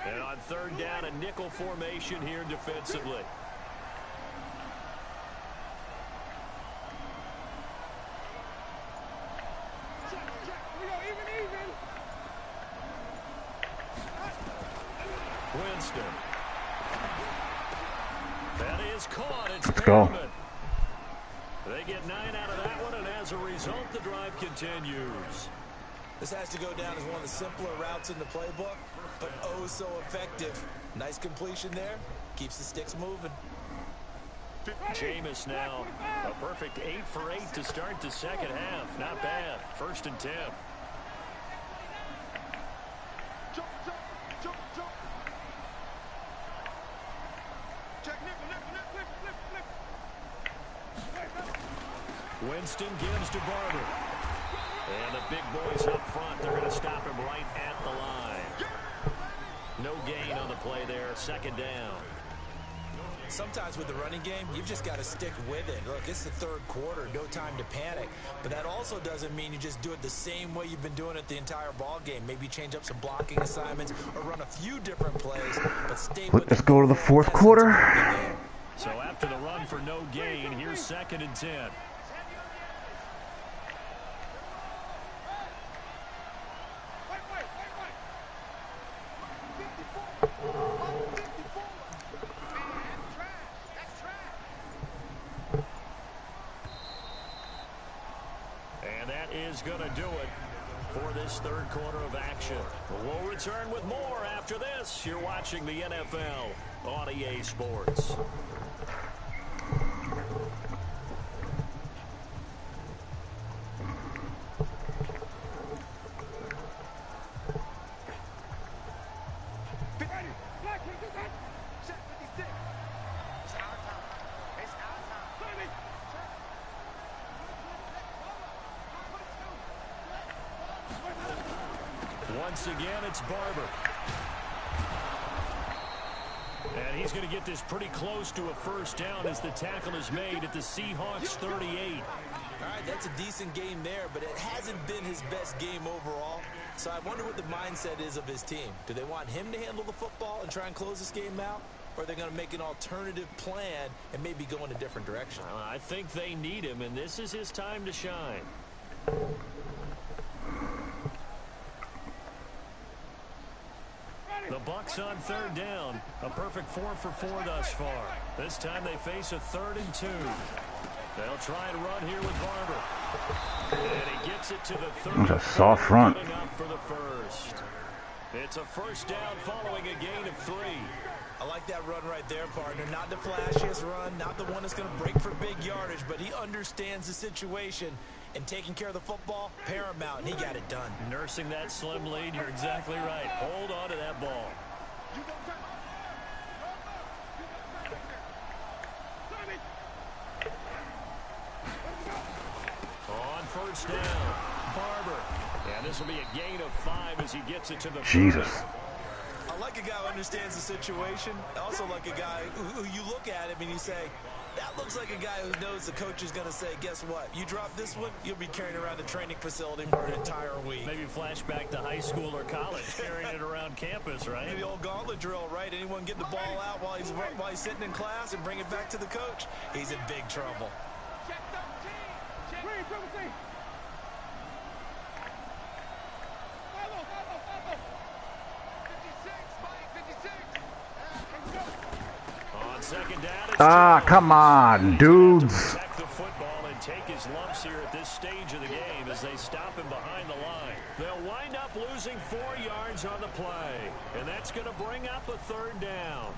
And on third down, a nickel formation here defensively. Winston. That is caught. It's Let's go. Perriman. They get 9 out of that one, and as a result, the drive continues. This has to go down as one of the simpler routes in the playbook, but oh so effective. Nice completion there. Keeps the sticks moving. Jameis now. A perfect 8 for 8 to start the second half. Not bad. 1st and 10. Winston gives to Barber. And the big boys up front, they're going to stop him right at the line. No gain on the play there. 2nd down. Sometimes with the running game, you've just got to stick with it. Look, it's the 3rd quarter, no time to panic. But that also doesn't mean you just do it the same way you've been doing it the entire ball game. Maybe change up some blocking assignments or run a few different plays, but stay with Let's go to the 4th quarter. So after the run for no gain, here's 2nd and 10. Is going to do it for this 3rd quarter of action. We'll return with more after this. You're watching the NFL on EA Sports. Once again, it's Barber. And he's going to get this pretty close to a 1st down as the tackle is made at the Seahawks 38. All right, that's a decent game there, but it hasn't been his best game overall. So I wonder what the mindset is of his team. Do they want him to handle the football and try and close this game out? Or are they going to make an alternative plan and maybe go in a different direction? I think they need him, and this is his time to shine. The Bucs on 3rd down. A perfect 4 for 4 thus far. This time they face a 3rd and 2. They'll try and run here with Barber. And he gets it to the 30. That's a soft front. Up for the 1st. It's a 1st down following a gain of 3. I like that run right there, partner. Not the flashiest run, not the one that's going to break for big yardage, but he understands the situation. And taking care of the football, paramount, and he got it done. Nursing that slim lead, you're exactly right. Hold on to that ball. On 1st down, Barber. And this will be a gain of 5 as he gets it to the 30. Jesus. I like a guy who understands the situation. I also like a guy who you look at him and you say, that looks like a guy who knows the coach is going to say, guess what? You drop this one, you'll be carrying around the training facility for an entire week. Maybe flashback to high school or college, carrying it around campus, right? Maybe the old gauntlet drill, right? Anyone get the ball out while he's sitting in class and bring it back to the coach? He's in big trouble. On 2nd down, Ah, come on, dudes. Protect the football and take his lumps here at this stage of the game as they stop him behind the line. They'll wind up losing 4 yards on the play, and that's going to bring up a 3rd down.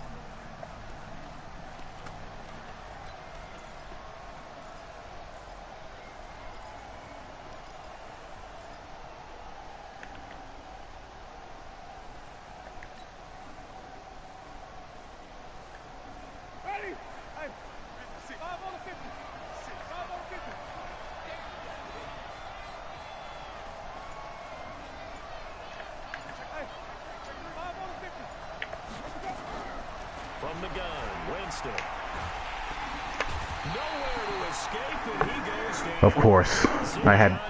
against it. Nowhere to escape, and he goes down. Of course, I had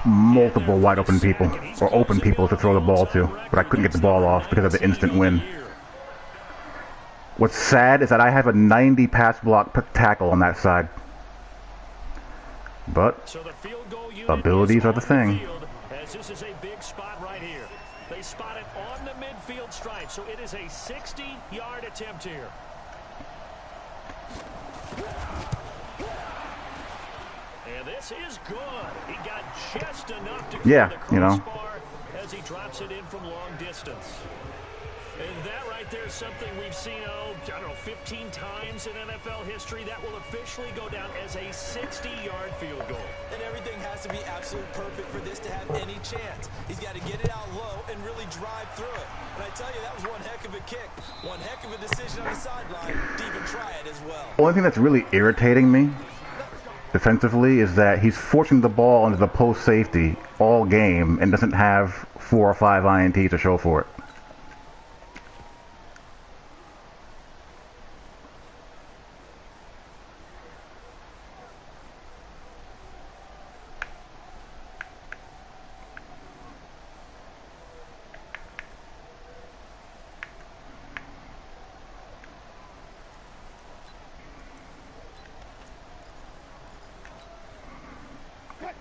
multiple wide open people, or open people to throw the ball to, but I couldn't get the ball off because of the instant win. What's sad is that I have a 90 pass block tackle on that side. But abilities are the thing. As this is a big spot right here. They spot it on the midfield stripe, so it is a 60-yard attempt here. And this is good. He got just enough to clear the crossbar as he drops it in from long distance. And that right there is something we've seen, I don't know, 15 times in NFL history. That will officially go down as a 60-yard field goal. And everything has to be absolutely perfect for this to have any chance. He's got to get it out low and really drive through it. And I tell you, that was one heck of a kick. One heck of a decision on the sideline to even try it as well. The only thing that's really irritating me defensively is that he's forcing the ball into the post safety all game and doesn't have 4 or 5 INTs to show for it.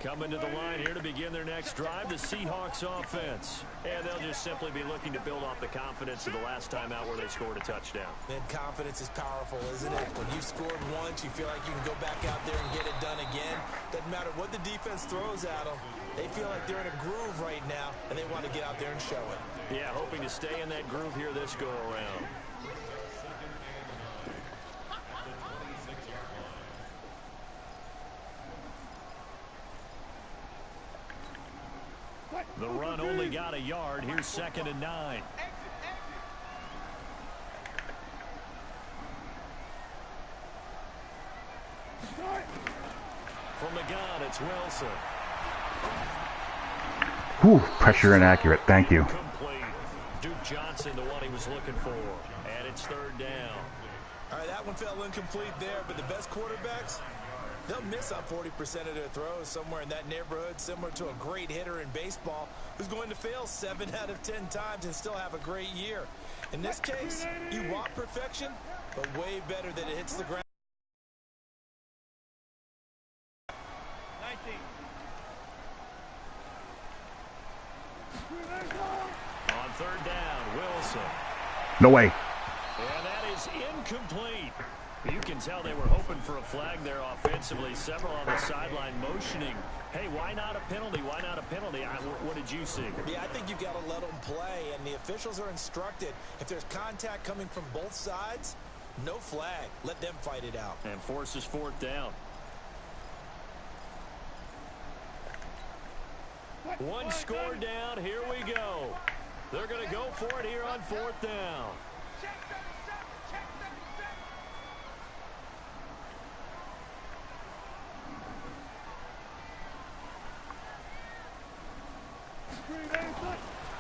Coming to the line here to begin their next drive, the Seahawks offense. And they'll just simply be looking to build off the confidence of the last time out where they scored a touchdown. And confidence is powerful, isn't it? When you scored once, you feel like you can go back out there and get it done again. Doesn't matter what the defense throws at them. They feel like they're in a groove right now, and they want to get out there and show it. Yeah, hoping to stay in that groove here this go-around. The run only got a yard. Here's 2nd and 9. From the gun, it's Wilson. Whew, pressure inaccurate. Thank you. Complete. Duke Johnson, the one he was looking for. And it's 3rd down. All right, that one fell incomplete there, but the best quarterbacks, they'll miss on 40% of their throws, somewhere in that neighborhood, similar to a great hitter in baseball who's going to fail 7 out of 10 times and still have a great year. In this case, you want perfection, but way better that it hits the ground. 19. On 3rd down, Wilson. No way. And that is incomplete. You can tell they were hoping for a flag there offensively. Several on the sideline motioning, hey, why not a penalty? Why not a penalty? What did you see? Yeah, I think you've got to let them play, and the officials are instructed. If there's contact coming from both sides, no flag. Let them fight it out. And forces 4th down. One score down. Here we go. They're going to go for it here on 4th down.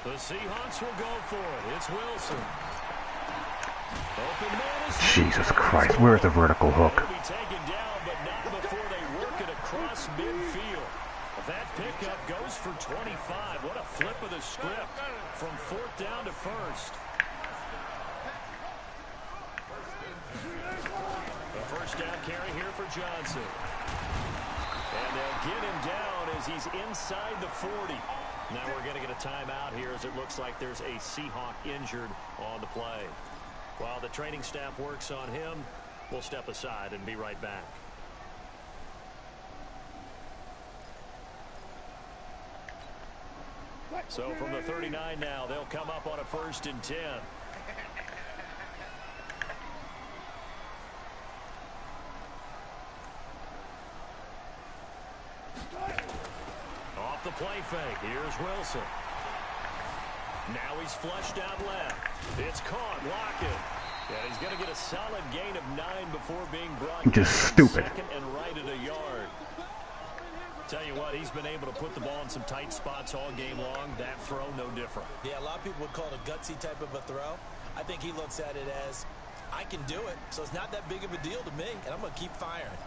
The Seahawks will go for it. It's Wilson. Open man is Jesus Christ, where's the vertical hook? They'll be taken down, but not before they work it across midfield. That pickup goes for 25. What a flip of the script from 4th down to 1st. The 1st down carry here for Johnson. And they'll get him down as he's inside the 40. Now we're going to get a timeout here as it looks like there's a Seahawk injured on the play. While the training staff works on him, we'll step aside and be right back. So from the 39 now, they'll come up on a 1st and 10. Off the play fake. Here's Wilson. Now he's flushed out left. It's caught. Lockett. And he's going to get a solid gain of 9 before being brought Just down. stupid. 2nd and right at a yard. Tell you what, he's been able to put the ball in some tight spots all game long. That throw, no different. Yeah, a lot of people would call it a gutsy type of a throw. I think he looks at it as, I can do it, so it's not that big of a deal to me, and I'm going to keep firing.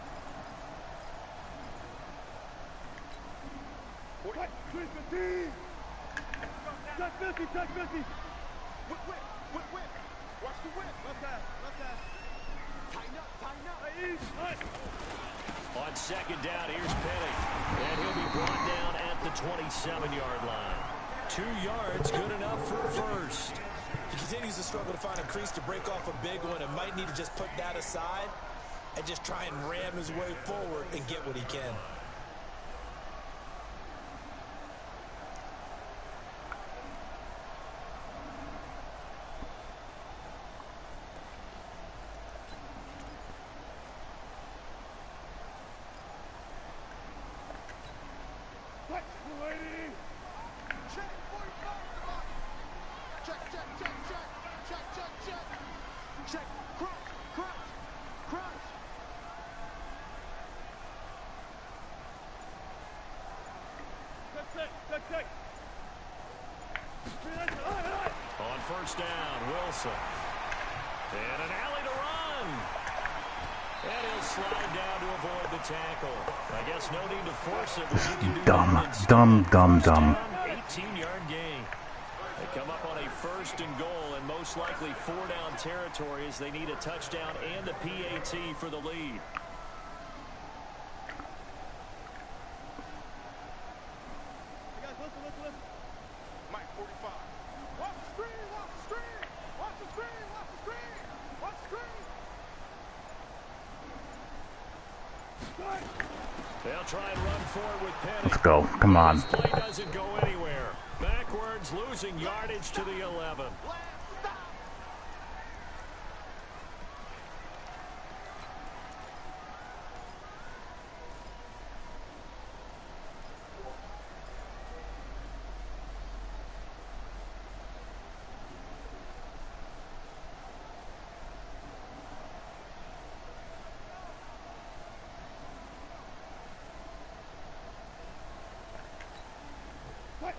Check 50, check 50. Whip. Watch the whip. Left side. Tighten up. On second down, here's Penny. And he'll be brought down at the 27-yard line. 2 yards, good enough for a first. He continues to struggle to find a crease to break off a big one and might need to just put that aside and just try and ram his way forward and get what he can. On first down, Wilson. And an alley to run. And he'll slide down to avoid the tackle. I guess no need to force it when you can do Dumb. 18-yard gain. They come up on a first and goal and most likely 4-down territory as they need a touchdown and a PAT for the lead. Listen. Mike, 45. Watch the screen. They'll try and run forward with Penny. Let's go. Come on. This play doesn't go anywhere. Backwards, losing yardage to the 11.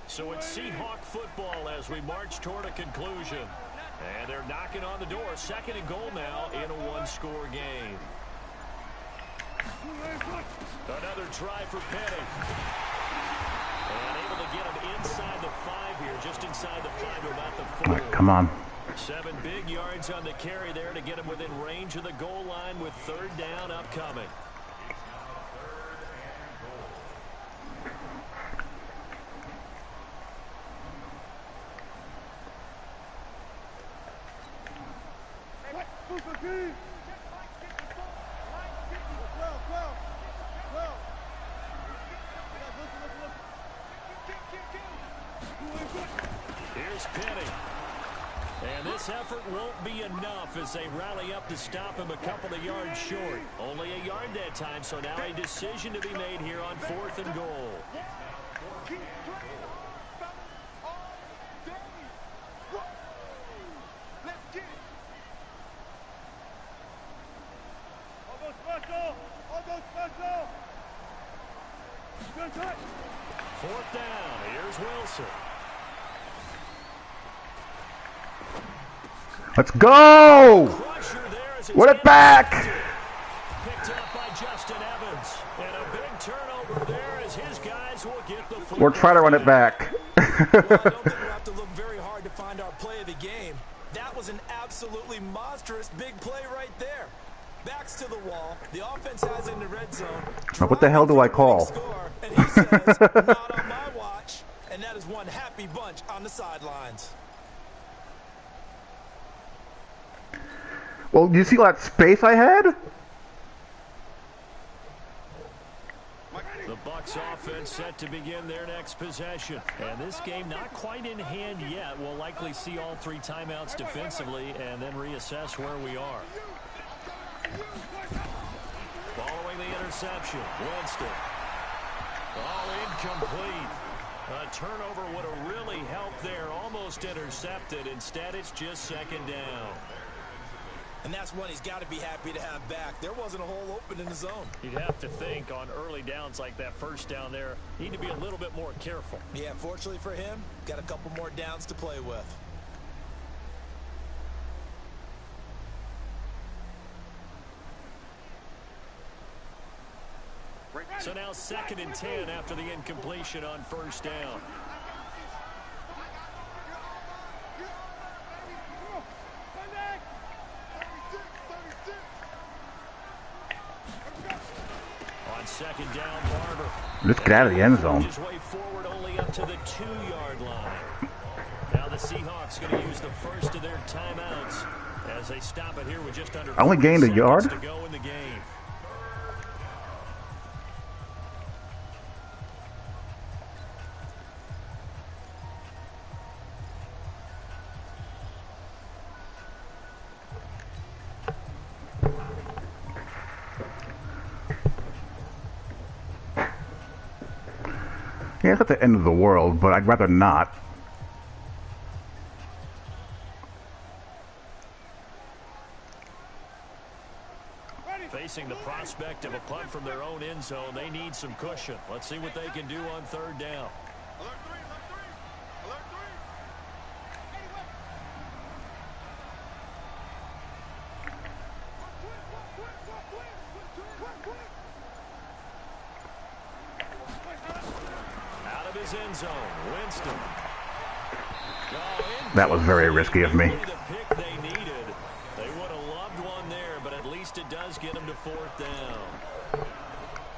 So it's Seahawk football as we march toward a conclusion. And they're knocking on the door. Second and goal now in a one-score game. Another try for Penny. And able to get him inside the 5 here, just inside the 5, about the 4. All right, come on. 7 big yards on the carry there to get him within range of the goal line with third down upcoming. Here's Penny. And this effort won't be enough as they rally up to stop him a couple of yards short. Only a yard that time, so now a decision to be made here on 4th and goal. Fourth down. Here's Wilson. Let's go! Run it back! Picked up by Justin Evans. And a big turnover there as his guys will get the football. We're trying to run it back. Well, I don't think we'll have to look very hard to find our play of the game. That was an absolutely monstrous big play right there. Backs to the wall. The offense has in the red zone. Now what the hell do I call? Score, and he says, not on my watch. And that is one happy bunch on the sidelines. Well, do you see all that space I had? The Bucs offense set to begin their next possession. And this game not quite in hand yet. We'll likely see all 3 timeouts defensively and then reassess where we are. Following the interception, Winston. All incomplete. A turnover would have really helped there. Almost intercepted. Instead, it's just second down. And that's one he's got to be happy to have back. There wasn't a hole open in the zone. You'd have to think on early downs like that first down there, need to be a little bit more careful. Yeah, fortunately for him, got a couple more downs to play with. So now 2nd and 10 after the incompletion on 1st down. On 2nd down, Barber. Let's get out of the end zone. His way forward only up to the 2-yard line. Now the Seahawks going to use the first of their timeouts as they stop it here with just under I only gained a yard. to go in the game. Yeah, it's not the end of the world, but I'd rather not. Facing the prospect of a punt from their own end zone, they need some cushion. Let's see what they can do on 3rd down. Alert 3, alert 3, alert 3. Out of his end zone, Winston. That was very risky of me. The pick they needed. They would have loved one there, but at least it does get them to 4th down.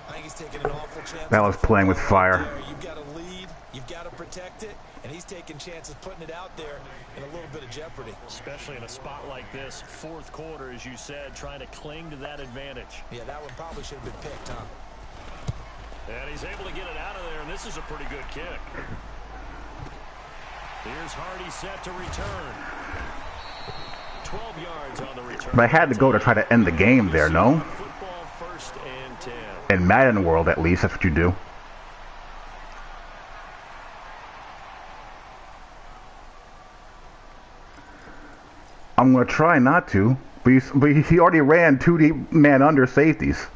I think he's taking an awful chance. That was playing with fire. You've got to lead, you've got to protect it, and he's taking chances putting it out there in a little bit of jeopardy. Especially in a spot like this, 4th quarter, as you said, trying to cling to that advantage. Yeah, that one probably should have been picked, huh? And he's able to get it out of there, and this is a pretty good kick. Here's Hardy set to return. 12 yards on the return. But I had to go to try to end the game there, no? Football 1st and 10. In Madden world, at least, that's what you do. I'm going to try not to, but he already ran 2 deep man under safeties.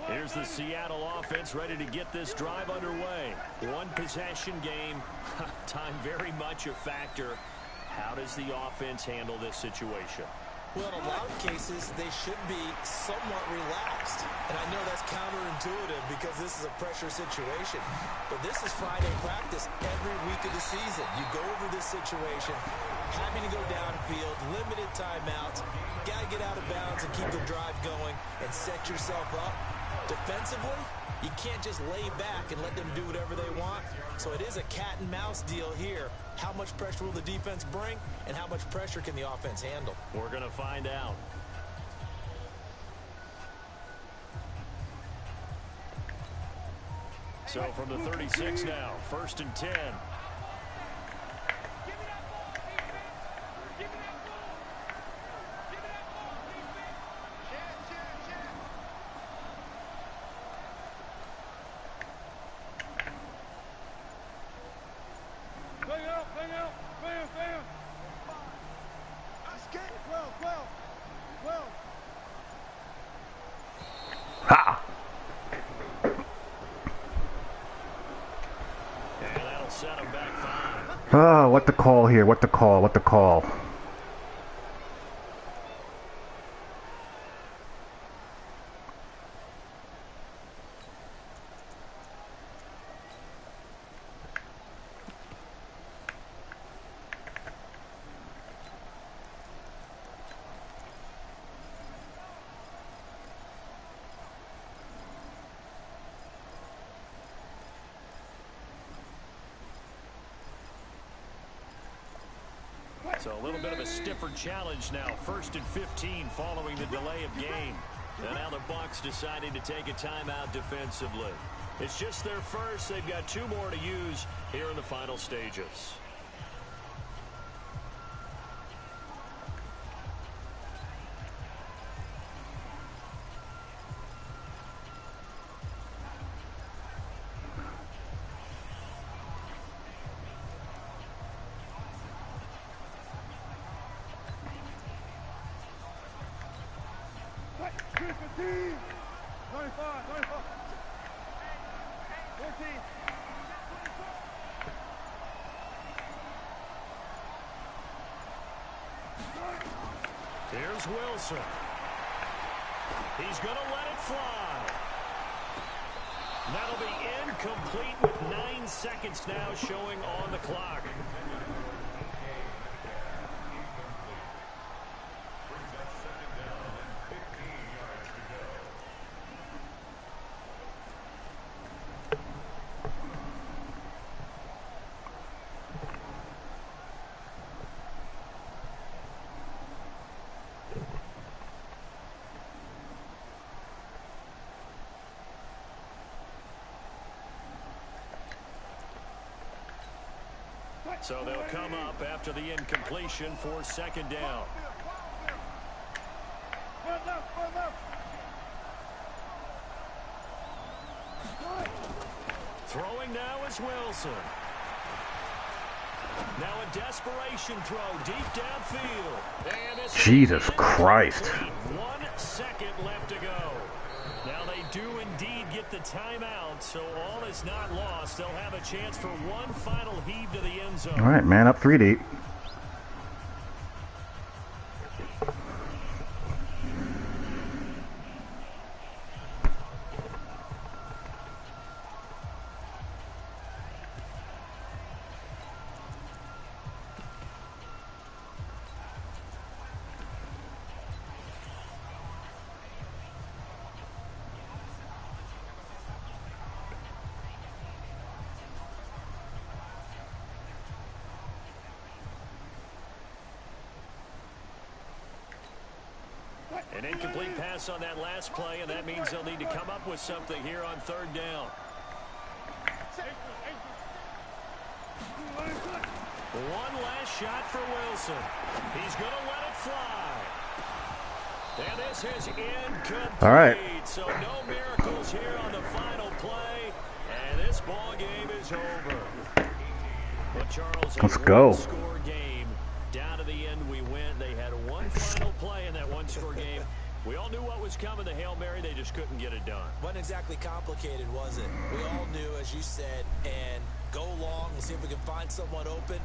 Here's the Seattle offense ready to get this drive underway. 1 possession game. Time very much a factor. How does the offense handle this situation? Well, in a lot of cases, they should be somewhat relaxed. And I know that's counterintuitive because this is a pressure situation. But this is Friday practice every week of the season. You go over this situation, having to go downfield, limited timeouts, got to get out of bounds and keep the drive going and set yourself up. Defensively, you can't just lay back and let them do whatever they want. So it is a cat and mouse deal here. How much pressure will the defense bring, and how much pressure can the offense handle? We're going to find out. So from the 36 now, 1st and 10. Ha! And that'll set him back 5. Oh, what the call here? What the call? What the call? So a little bit of a stiffer challenge now. 1st and 15 following the delay of game. And now the Bucs deciding to take a timeout defensively. It's just their first. They've got 2 more to use here in the final stages. Here's Wilson. He's going to let it fly. That'll be incomplete with 9 seconds now showing on the clock. So they'll come up after the incompletion for second down. Throwing now is Wilson. Now a desperation throw deep downfield. And this Jesus Christ. 1 second left to go. Now they do indeed get the timeout, so all is not lost. They'll have a chance for one final heave to the end zone. All right, man, up 3 deep. An incomplete pass on that last play, and that means they'll need to come up with something here on third down. One last shot for Wilson. He's going to let it fly. And this is incomplete. All right. So no miracles here on the final play, and this ball game is over. But Charles, let's go. Score game. Down to the end we went. They had one final play in that one-score game. We all knew what was coming, the Hail Mary. They just couldn't get it done. Wasn't exactly complicated, was it? We all knew, as you said, and go long and see if we can find someone open.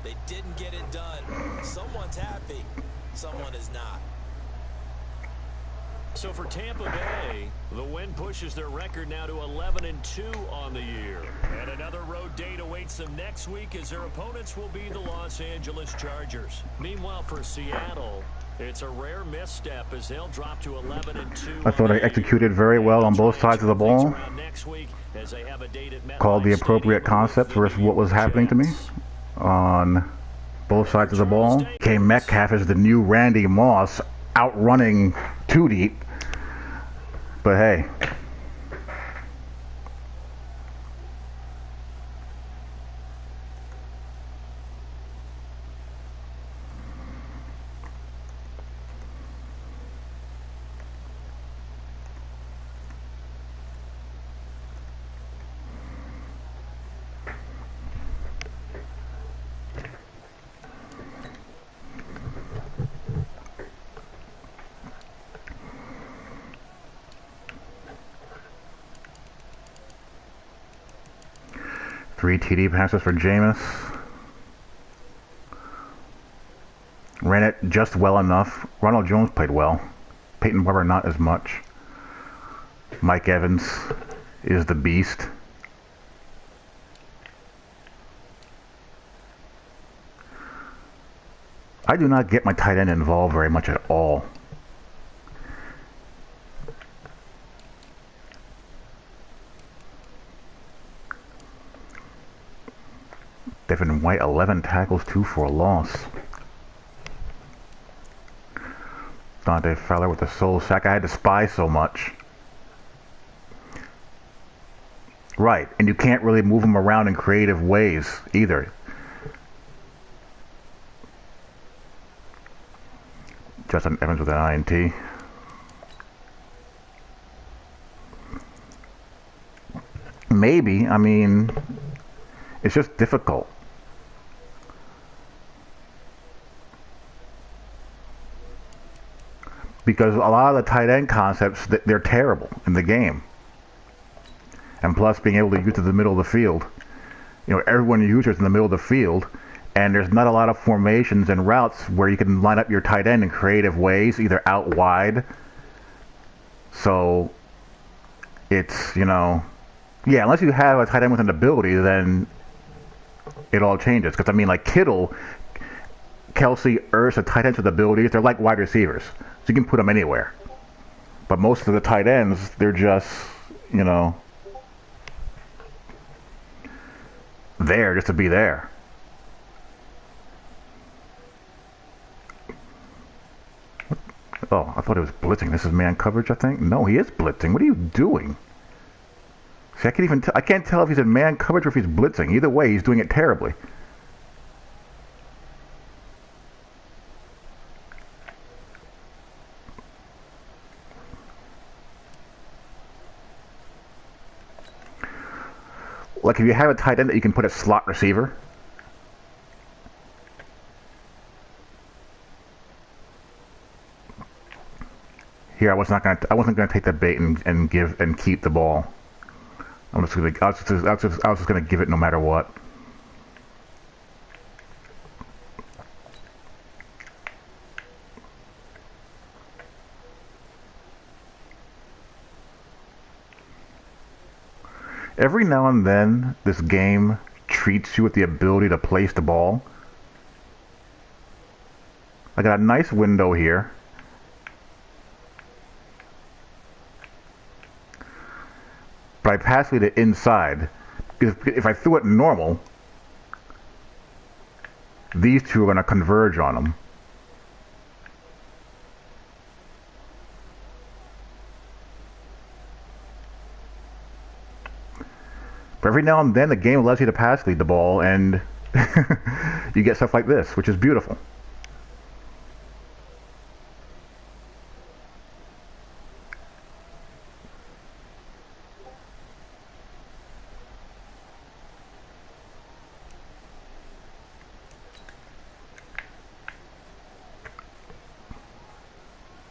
They didn't get it done. Someone's happy. Someone is not. So for Tampa Bay, the win pushes their record now to 11-2 on the year. And another road date awaits them next week as their opponents will be the Los Angeles Chargers. Meanwhile, for Seattle, it's a rare misstep as they'll drop to 11-2. I thought they executed very well on both sides of the ball. Called the appropriate concepts versus what was happening to me on both sides of the ball. K. Metcalf is the new Randy Moss, outrunning 2 deep. But hey. Three TD passes for Jameis. Ran it just well enough. Ronald Jones played well. Peyton Barber not as much. Mike Evans is the beast. I do not get my tight end involved very much at all. Devin White, 11 tackles, 2 for a loss. Dante Fowler with the sole sack. I had to spy so much. Right, and you can't really move them around in creative ways either. Justin Evans with an INT. Maybe, I mean, it's just difficult. Because a lot of the tight end concepts, they're terrible in the game. And plus being able to get to the middle of the field. You know, everyone uses in the middle of the field, And there's not a lot of formations and routes where you can line up your tight end in creative ways, either out wide. So it's, yeah, unless you have a tight end with an ability, then it all changes. Because, I mean, like Kittle, Kelsey, Ertz, and tight ends with abilities, they're like wide receivers. So you can put them anywhere. But most of the tight ends, they're just, there just to be there. Oh, I thought it was blitzing. This is man coverage, I think. No, he is blitzing. What are you doing? See, I can't tell if he's in man coverage or if he's blitzing. Either way, he's doing it terribly. Like if you have a tight end that you can put a slot receiver. Here, I wasn't gonna take that bait and keep the ball. I was just gonna give it no matter what. Every now and then, this game treats you with the ability to place the ball. I got a nice window here. But I pass it to inside. If I threw it normal, these two are going to converge on them. But every now and then, the game allows you to pass lead the ball, and you get stuff like this, which is beautiful.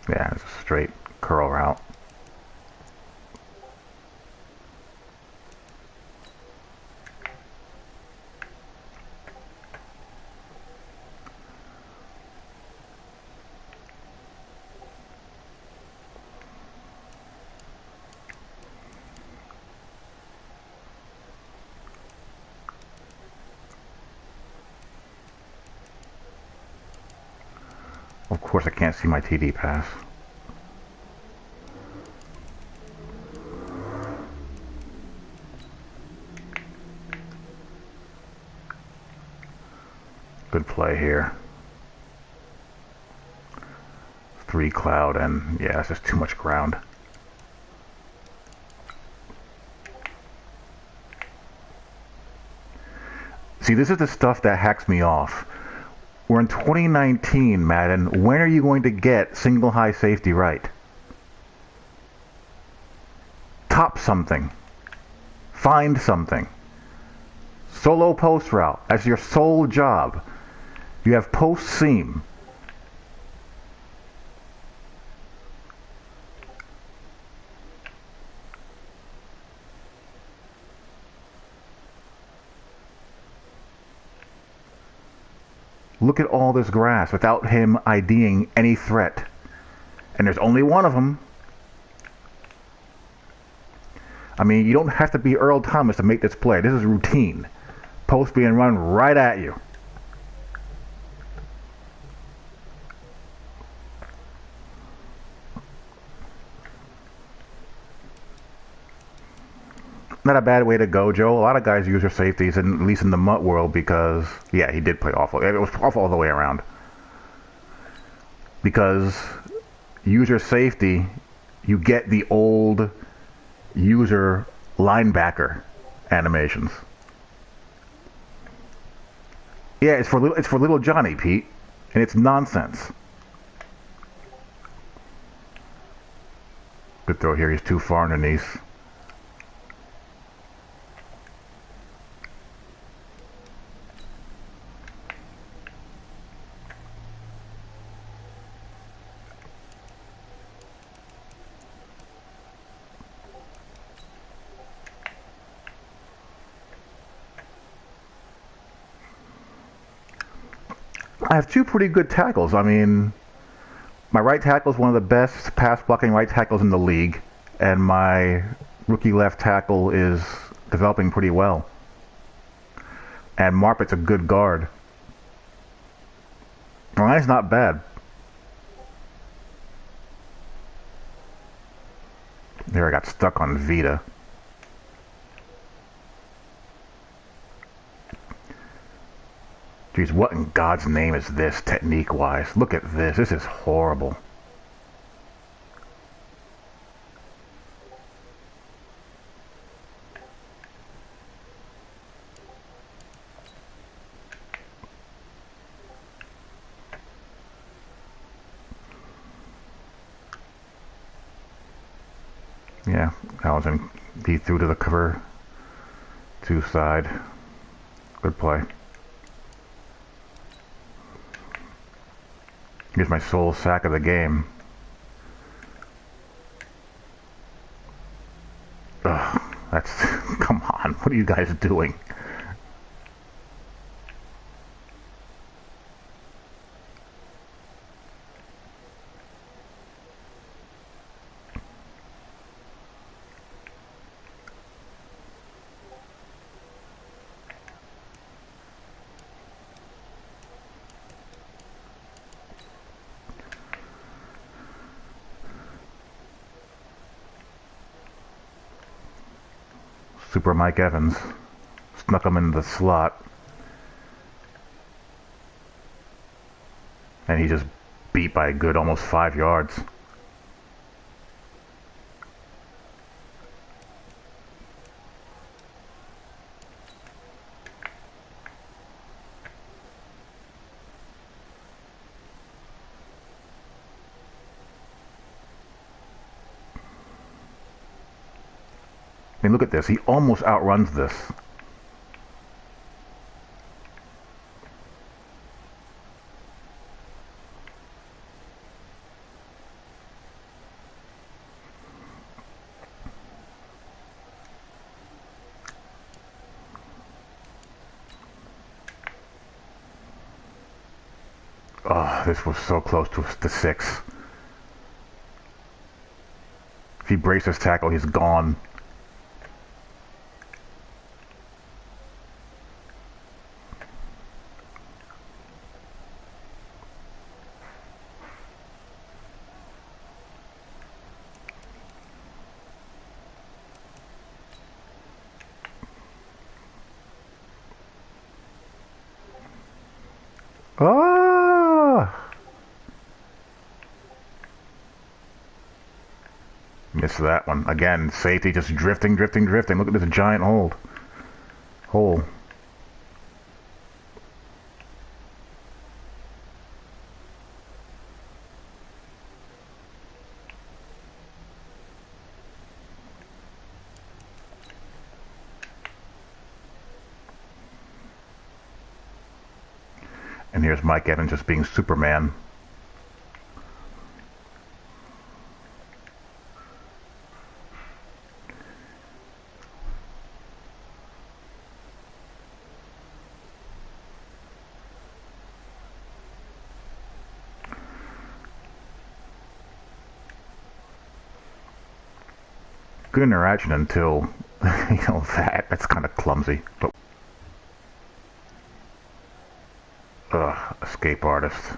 Yeah, it's a straight curl route. Of course, I can't see my TD pass. Good play here. 3 cloud, and yeah, it's just too much ground. See, this is the stuff that hacks me off. We're in 2019, Madden. When are you going to get single high safety right? Top something. Find something. Solo post route as your sole job. You have post seam. Look at all this grass without him IDing any threat. And there's only one of them. I mean, you don't have to be Earl Thomas to make this play. This is routine. Post being run right at you. Not a bad way to go, Joe. A lot of guys use their safeties, at least in the Mutt world, because, yeah, he did play awful. It was awful all the way around. Because user safety, you get the old user linebacker animations. Yeah, it's for little Johnny, Pete, and it's nonsense. Good throw here. He's too far underneath. I have two pretty good tackles. I mean, my right tackle is one of the best pass blocking right tackles in the league, and my rookie left tackle is developing pretty well. And Marpett's a good guard. Ryan's not bad. There, I got stuck on Vita. Geez, what in God's name is this, technique-wise? Look at this. This is horrible. Yeah, he threw to the cover 2 side. Good play. Here's my sole sack of the game. Ugh, that's... come on, what are you guys doing? Super Mike Evans snuck him into the slot, and he just beat by a good almost 5 yards. I mean, look at this. He almost outruns this. Oh, this was so close to the 6. If he breaks his tackle, he's gone. Ah! Missed that one. Again, safety just drifting. Look at this giant hole. And here's Mike Evans just being Superman. Good interaction until, that's kind of clumsy. But escape artist.